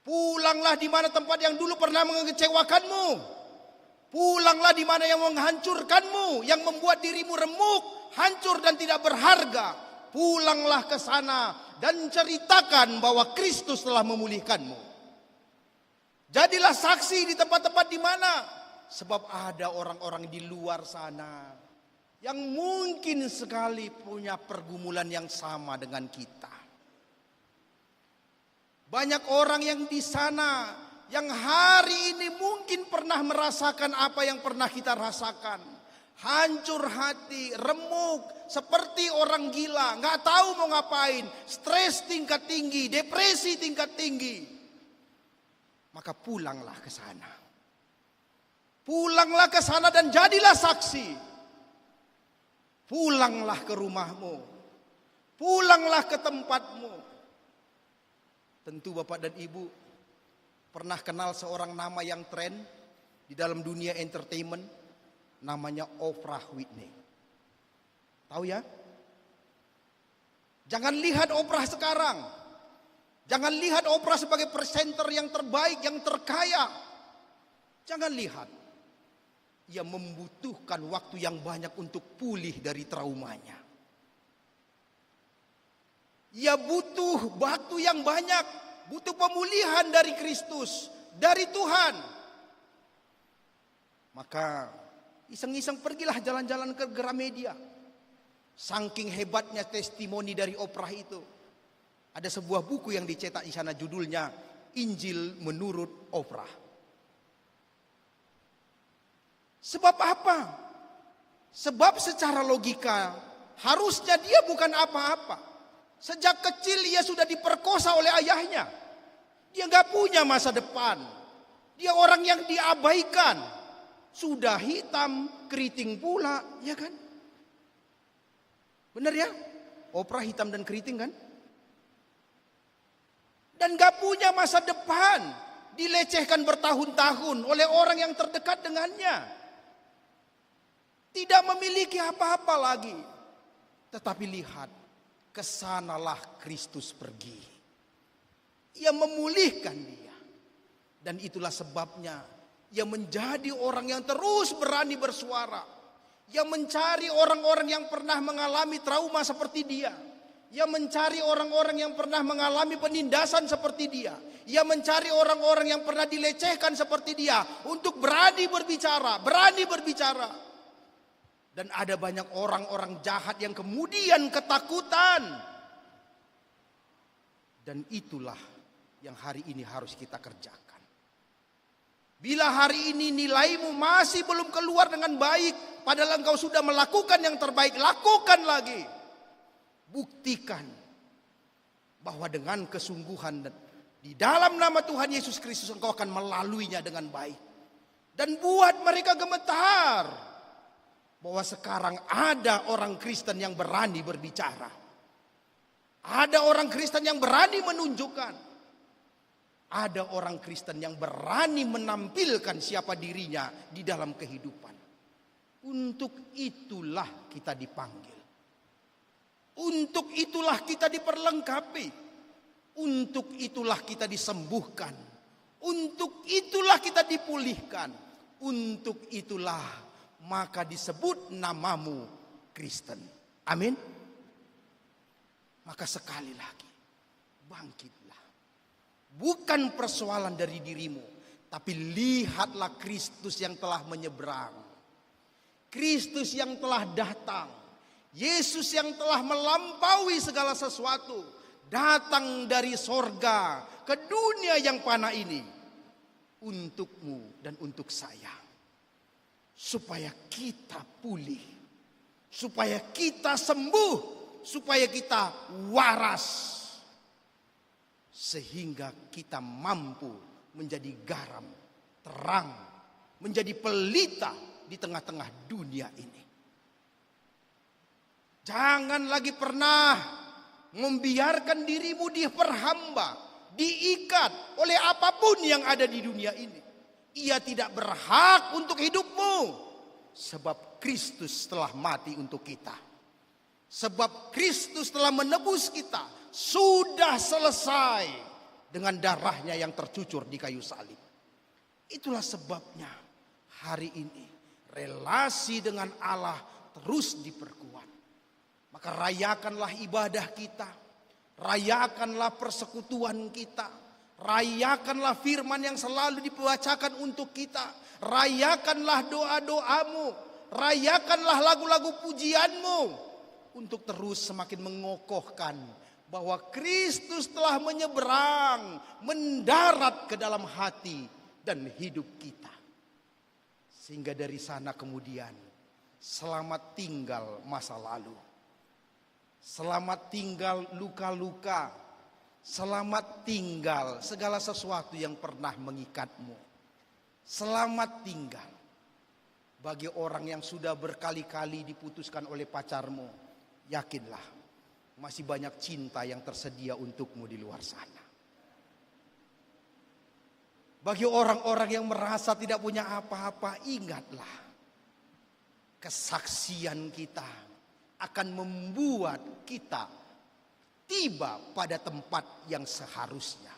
Pulanglah di mana tempat yang dulu pernah mengecewakanmu. Pulanglah di mana yang menghancurkanmu, yang membuat dirimu remuk, hancur dan tidak berharga. Pulanglah ke sana dan ceritakan bahwa Kristus telah memulihkanmu. Jadilah saksi di tempat-tempat di mana, sebab ada orang-orang di luar sana yang mungkin sekali punya pergumulan yang sama dengan kita. Banyak orang yang di sana yang hari ini mungkin pernah merasakan apa yang pernah kita rasakan. Hancur hati, remuk, seperti orang gila, nggak tahu mau ngapain, stres tingkat tinggi, depresi tingkat tinggi. Maka pulanglah ke sana. Pulanglah ke sana dan jadilah saksi. Pulanglah ke rumahmu. Pulanglah ke tempatmu. Tentu Bapak dan Ibu pernah kenal seorang nama yang tren di dalam dunia entertainment, namanya Oprah Winfrey. Tahu ya? Jangan lihat Oprah sekarang. Jangan lihat Oprah sebagai presenter yang terbaik, yang terkaya. Jangan lihat. Ia membutuhkan waktu yang banyak untuk pulih dari traumanya. Ia butuh waktu yang banyak, butuh pemulihan dari Kristus, dari Tuhan. Maka iseng-iseng pergilah jalan-jalan ke Gramedia. Saking hebatnya testimoni dari Oprah itu. Ada sebuah buku yang dicetak di sana, judulnya Injil Menurut Oprah. Sebab apa? Sebab secara logika harusnya dia bukan apa-apa. Sejak kecil ia sudah diperkosa oleh ayahnya. Dia nggak punya masa depan. Dia orang yang diabaikan. Sudah hitam, keriting pula, ya kan? Benar ya? Oprah hitam dan keriting kan? Dan gak punya masa depan. Dilecehkan bertahun-tahun oleh orang yang terdekat dengannya. Tidak memiliki apa-apa lagi. Tetapi lihat, kesanalah Kristus pergi. Ia memulihkan dia. Dan itulah sebabnya ia menjadi orang yang terus berani bersuara. Ia mencari orang-orang yang pernah mengalami trauma seperti dia. Ia mencari orang-orang yang pernah mengalami penindasan seperti dia. Ia mencari orang-orang yang pernah dilecehkan seperti dia. Untuk berani berbicara, berani berbicara. Dan ada banyak orang-orang jahat yang kemudian ketakutan. Dan itulah yang hari ini harus kita kerjakan. Bila hari ini nilaimu masih belum keluar dengan baik, padahal engkau sudah melakukan yang terbaik, lakukan lagi. Buktikan bahwa dengan kesungguhan di dalam nama Tuhan Yesus Kristus engkau akan melaluinya dengan baik. Dan buat mereka gemetar bahwa sekarang ada orang Kristen yang berani berbicara. Ada orang Kristen yang berani menunjukkan. Ada orang Kristen yang berani menampilkan siapa dirinya di dalam kehidupan. Untuk itulah kita dipanggil. Untuk itulah kita diperlengkapi. Untuk itulah kita disembuhkan. Untuk itulah kita dipulihkan. Untuk itulah maka disebut namamu Kristen. Amin. Maka sekali lagi, bangkitlah. Bukan persoalan dari dirimu, tapi lihatlah Kristus yang telah menyeberang. Kristus yang telah datang. Yesus yang telah melampaui segala sesuatu. Datang dari sorga ke dunia yang fana ini. Untukmu dan untuk saya. Supaya kita pulih. Supaya kita sembuh. Supaya kita waras. Sehingga kita mampu menjadi garam, terang, menjadi pelita di tengah-tengah dunia ini. Jangan lagi pernah membiarkan dirimu diperhamba, diikat oleh apapun yang ada di dunia ini. Ia tidak berhak untuk hidupmu. Sebab Kristus telah mati untuk kita. Sebab Kristus telah menebus kita. Sudah selesai dengan darahnya yang tercucur di kayu salib. Itulah sebabnya hari ini relasi dengan Allah terus diperkuat. Maka rayakanlah ibadah kita. Rayakanlah persekutuan kita. Rayakanlah firman yang selalu dibacakan untuk kita. Rayakanlah doa-doamu. Rayakanlah lagu-lagu pujianmu. Untuk terus semakin mengokohkan bahwa Kristus telah menyeberang, mendarat ke dalam hati dan hidup kita. Sehingga dari sana kemudian selamat tinggal masa lalu. Selamat tinggal luka-luka. Selamat tinggal segala sesuatu yang pernah mengikatmu. Selamat tinggal bagi orang yang sudah berkali-kali diputuskan oleh pacarmu. Yakinlah masih banyak cinta yang tersedia untukmu di luar sana. Bagi orang-orang yang merasa tidak punya apa-apa, ingatlah. Kesaksian kita akan membuat kita tiba pada tempat yang seharusnya.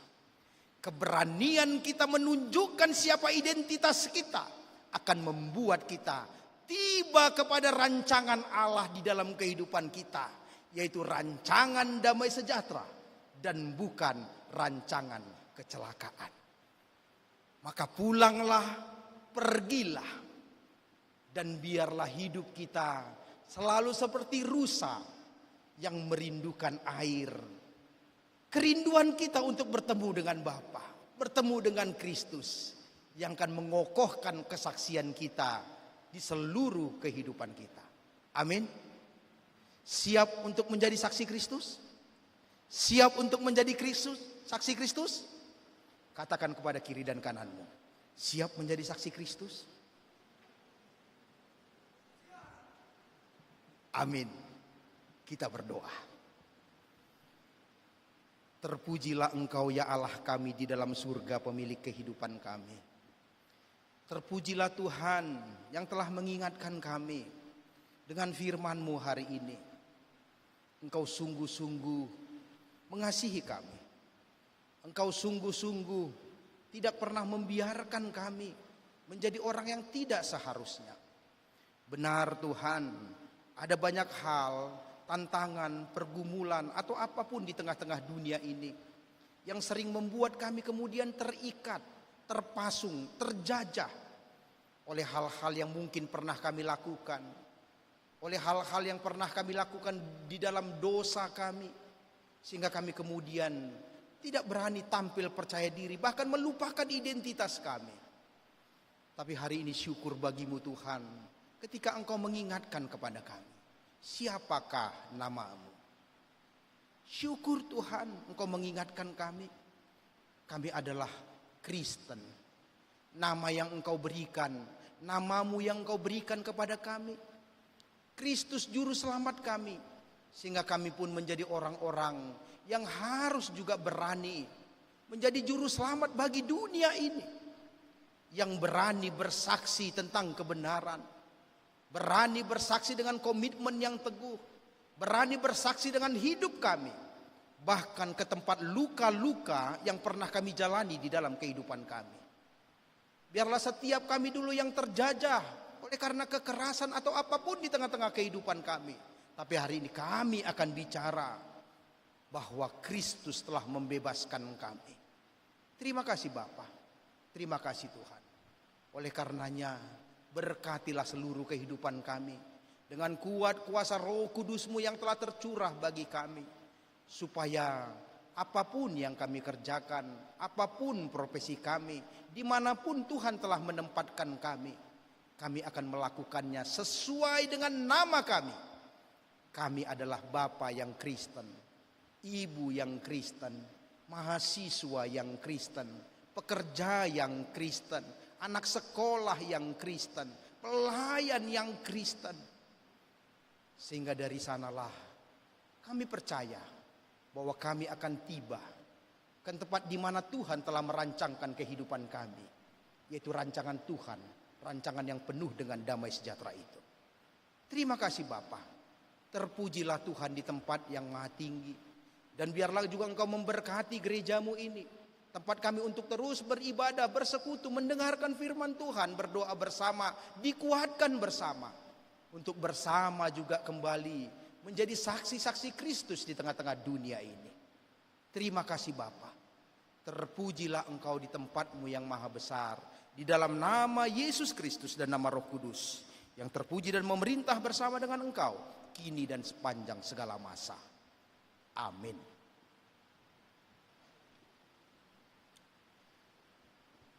Keberanian kita menunjukkan siapa identitas kita akan membuat kita tiba kepada rancangan Allah di dalam kehidupan kita. Yaitu rancangan damai sejahtera dan bukan rancangan kecelakaan. Maka pulanglah, pergilah. Dan biarlah hidup kita selalu seperti rusa yang merindukan air. Kerinduan kita untuk bertemu dengan Bapa, bertemu dengan Kristus yang akan mengokohkan kesaksian kita di seluruh kehidupan kita. Amin. Siap untuk menjadi saksi Kristus? Siap untuk menjadi Kristus, saksi Kristus? Katakan kepada kiri dan kananmu, siap menjadi saksi Kristus? Amin. Kita berdoa. Terpujilah Engkau ya Allah kami di dalam surga, pemilik kehidupan kami. Terpujilah Tuhan yang telah mengingatkan kami dengan firman-Mu hari ini. Engkau sungguh-sungguh mengasihi kami. Engkau sungguh-sungguh tidak pernah membiarkan kami menjadi orang yang tidak seharusnya. Benar Tuhan, ada banyak hal, tantangan, pergumulan atau apapun di tengah-tengah dunia ini yang sering membuat kami kemudian terikat, terpasung, terjajah oleh hal-hal yang mungkin pernah kami lakukan, oleh hal-hal yang pernah kami lakukan di dalam dosa kami, sehingga kami kemudian tidak berani tampil percaya diri, bahkan melupakan identitas kami. Tapi hari ini syukur bagimu Tuhan, ketika Engkau mengingatkan kepada kami, siapakah namamu? Syukur Tuhan Engkau mengingatkan kami adalah Kristen. Nama yang Engkau berikan, namamu yang Engkau berikan kepada kami. Kristus juru selamat kami. Sehingga kami pun menjadi orang-orang yang harus juga berani menjadi juru selamat bagi dunia ini. Yang berani bersaksi tentang kebenaran. Berani bersaksi dengan komitmen yang teguh. Berani bersaksi dengan hidup kami. Bahkan ke tempat luka-luka yang pernah kami jalani di dalam kehidupan kami. Biarlah setiap kami dulu yang terjajah oleh karena kekerasan atau apapun di tengah-tengah kehidupan kami. Tapi hari ini kami akan bicara bahwa Kristus telah membebaskan kami. Terima kasih Bapa, terima kasih Tuhan. Oleh karenanya berkatilah seluruh kehidupan kami dengan kuat kuasa Roh Kudus-Mu yang telah tercurah bagi kami. Supaya apapun yang kami kerjakan, apapun profesi kami, dimanapun Tuhan telah menempatkan kami akan melakukannya sesuai dengan nama kami. Kami adalah Bapa yang Kristen, Ibu yang Kristen, mahasiswa yang Kristen, pekerja yang Kristen, anak sekolah yang Kristen, pelayan yang Kristen. Sehingga dari sanalah kami percaya bahwa kami akan tiba ke tempat di mana Tuhan telah merancangkan kehidupan kami, yaitu rancangan Tuhan, rancangan yang penuh dengan damai sejahtera itu. Terima kasih Bapa, terpujilah Tuhan di tempat yang maha tinggi, dan biarlah juga Engkau memberkati gerejamu ini, tempat kami untuk terus beribadah, bersekutu, mendengarkan firman Tuhan, berdoa bersama, dikuatkan bersama, untuk bersama juga kembali menjadi saksi-saksi Kristus di tengah-tengah dunia ini. Terima kasih Bapa, terpujilah Engkau di tempat-Mu yang maha besar, di dalam nama Yesus Kristus dan nama Roh Kudus, yang terpuji dan memerintah bersama dengan Engkau, kini dan sepanjang segala masa. Amin.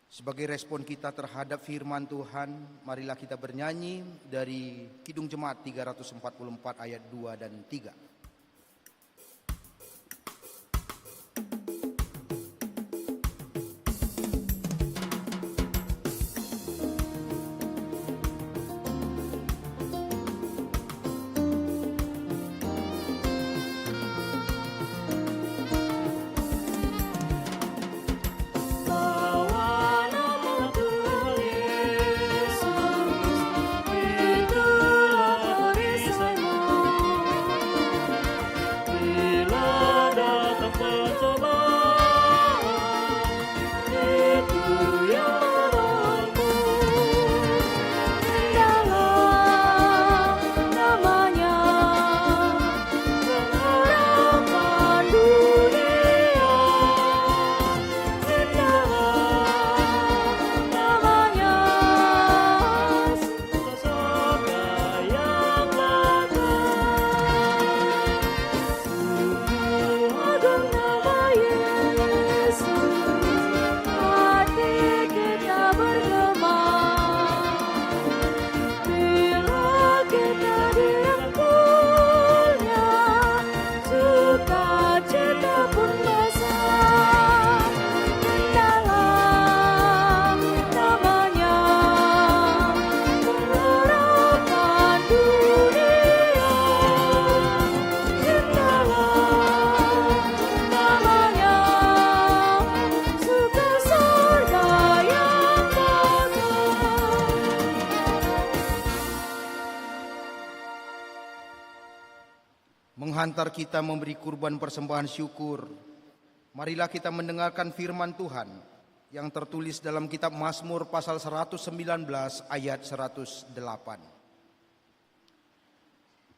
Sebagai respon kita terhadap firman Tuhan, marilah kita bernyanyi dari Kidung Jemaat 344 ayat 2 dan 3. Menghantar kita memberi kurban persembahan syukur, marilah kita mendengarkan firman Tuhan yang tertulis dalam kitab Mazmur pasal 119 ayat 108.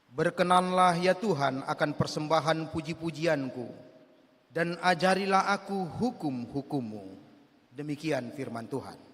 Berkenanlah ya Tuhan akan persembahan puji-pujianku, dan ajarilah aku hukum-hukum-Mu. Demikian firman Tuhan.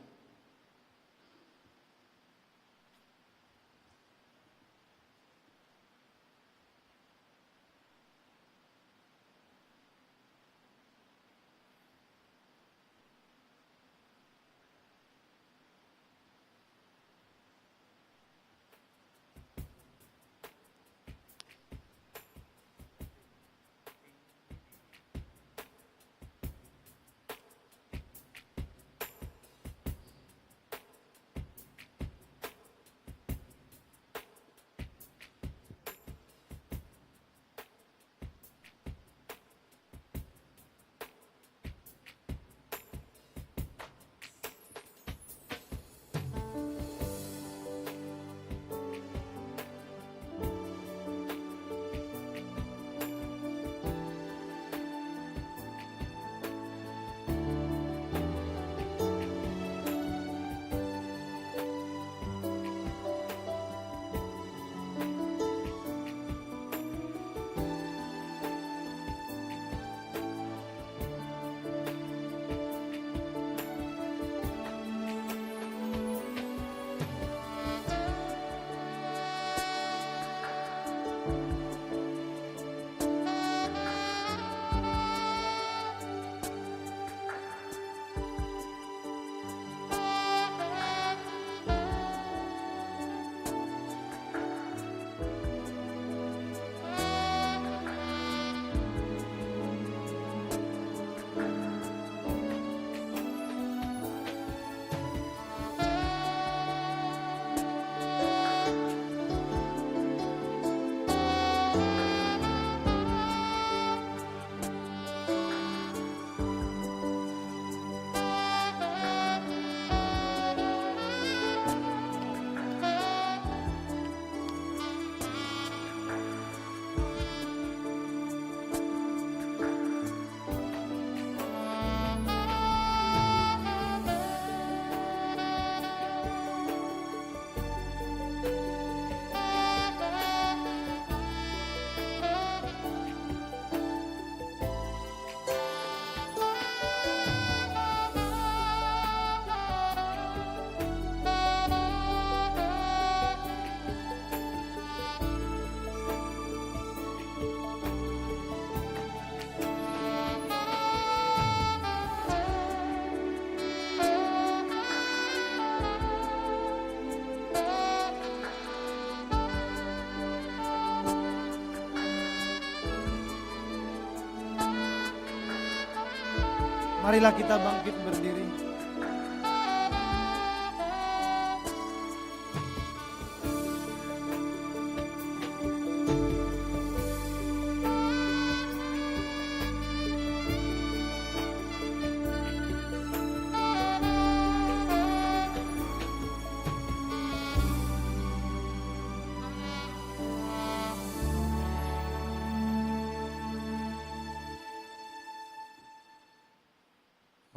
Marilah kita bangkit berdiri.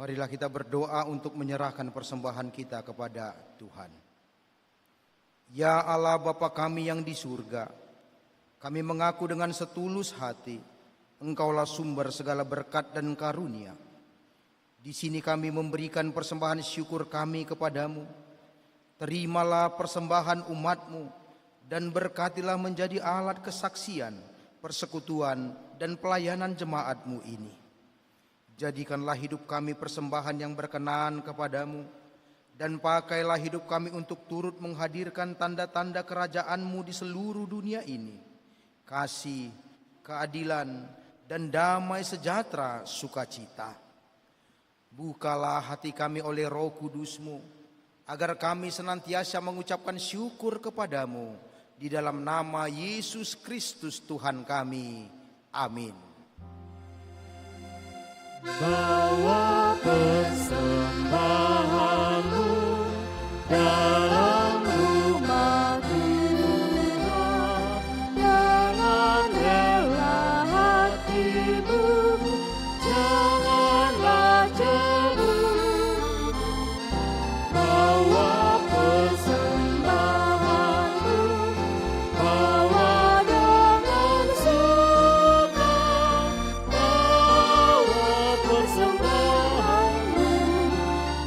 Marilah kita berdoa untuk menyerahkan persembahan kita kepada Tuhan. Ya Allah Bapa kami yang di surga, kami mengaku dengan setulus hati, Engkaulah sumber segala berkat dan karunia. Di sini kami memberikan persembahan syukur kami kepadamu. Terimalah persembahan umat-Mu dan berkatilah menjadi alat kesaksian, persekutuan dan pelayanan jemaat-Mu ini. Jadikanlah hidup kami persembahan yang berkenan kepadamu, dan pakailah hidup kami untuk turut menghadirkan tanda-tanda kerajaan-Mu di seluruh dunia ini. Kasih, keadilan, dan damai sejahtera sukacita. Bukalah hati kami oleh Roh Kudus-Mu, agar kami senantiasa mengucapkan syukur kepadamu, di dalam nama Yesus Kristus Tuhan kami. Amin. Bawa persembahanmu dalam rumah Tuhan dengan rela hatimu, janganlah cemburu. Bawa persembahanmu, bawa dengan suka, persembahanmu,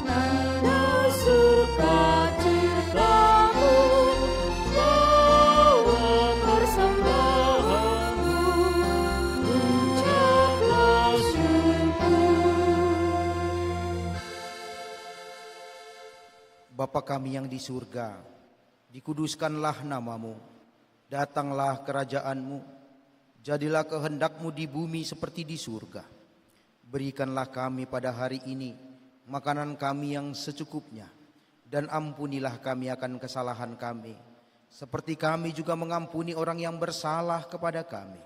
nada sukacitamu, bawa persembahanmu, ucaplah syukur. Bapa kami yang di surga, dikuduskanlah namamu, datanglah kerajaan-Mu, jadilah kehendak-Mu di bumi seperti di surga. Berikanlah kami pada hari ini makanan kami yang secukupnya, dan ampunilah kami akan kesalahan kami, seperti kami juga mengampuni orang yang bersalah kepada kami.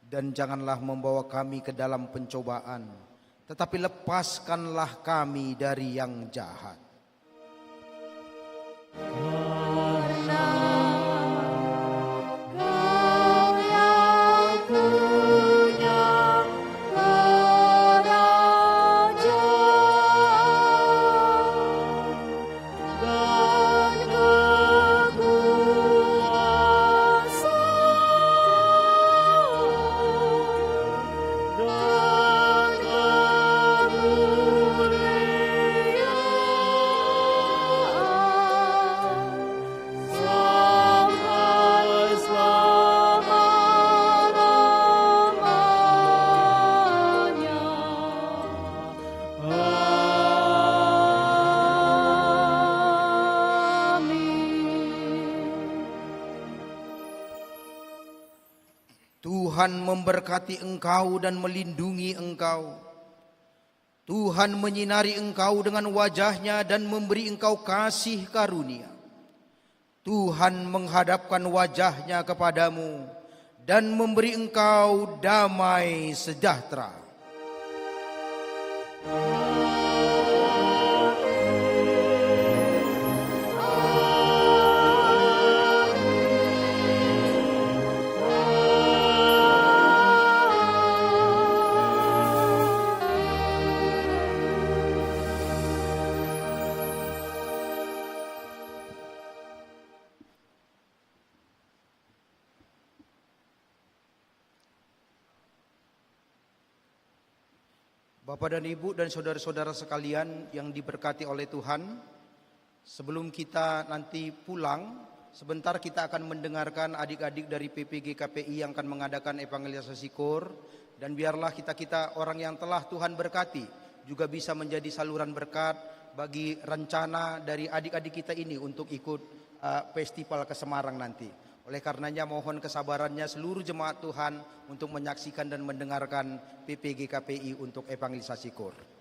Dan janganlah membawa kami ke dalam pencobaan, tetapi lepaskanlah kami dari yang jahat. Kau yang punya kerajaan dan kekuasaan dan kemuliaan sampai selama-lamanya. Amin. Tuhan memberkati engkau dan melindungi engkau. Tuhan menyinari engkau dengan wajah-Nya dan memberi engkau kasih karunia. Tuhan menghadapkan wajah-Nya kepadamu dan memberi engkau damai sejahtera. Bapak dan Ibu dan saudara-saudara sekalian yang diberkati oleh Tuhan, sebelum kita nanti pulang, sebentar kita akan mendengarkan adik-adik dari PPG KPI yang akan mengadakan evangelisasi KOR, dan biarlah kita orang yang telah Tuhan berkati juga bisa menjadi saluran berkat bagi rencana dari adik-adik kita ini untuk ikut festival ke Semarang nanti. Oleh karenanya mohon kesabarannya seluruh jemaat Tuhan untuk menyaksikan dan mendengarkan PPG KPI untuk evangelisasi KOR.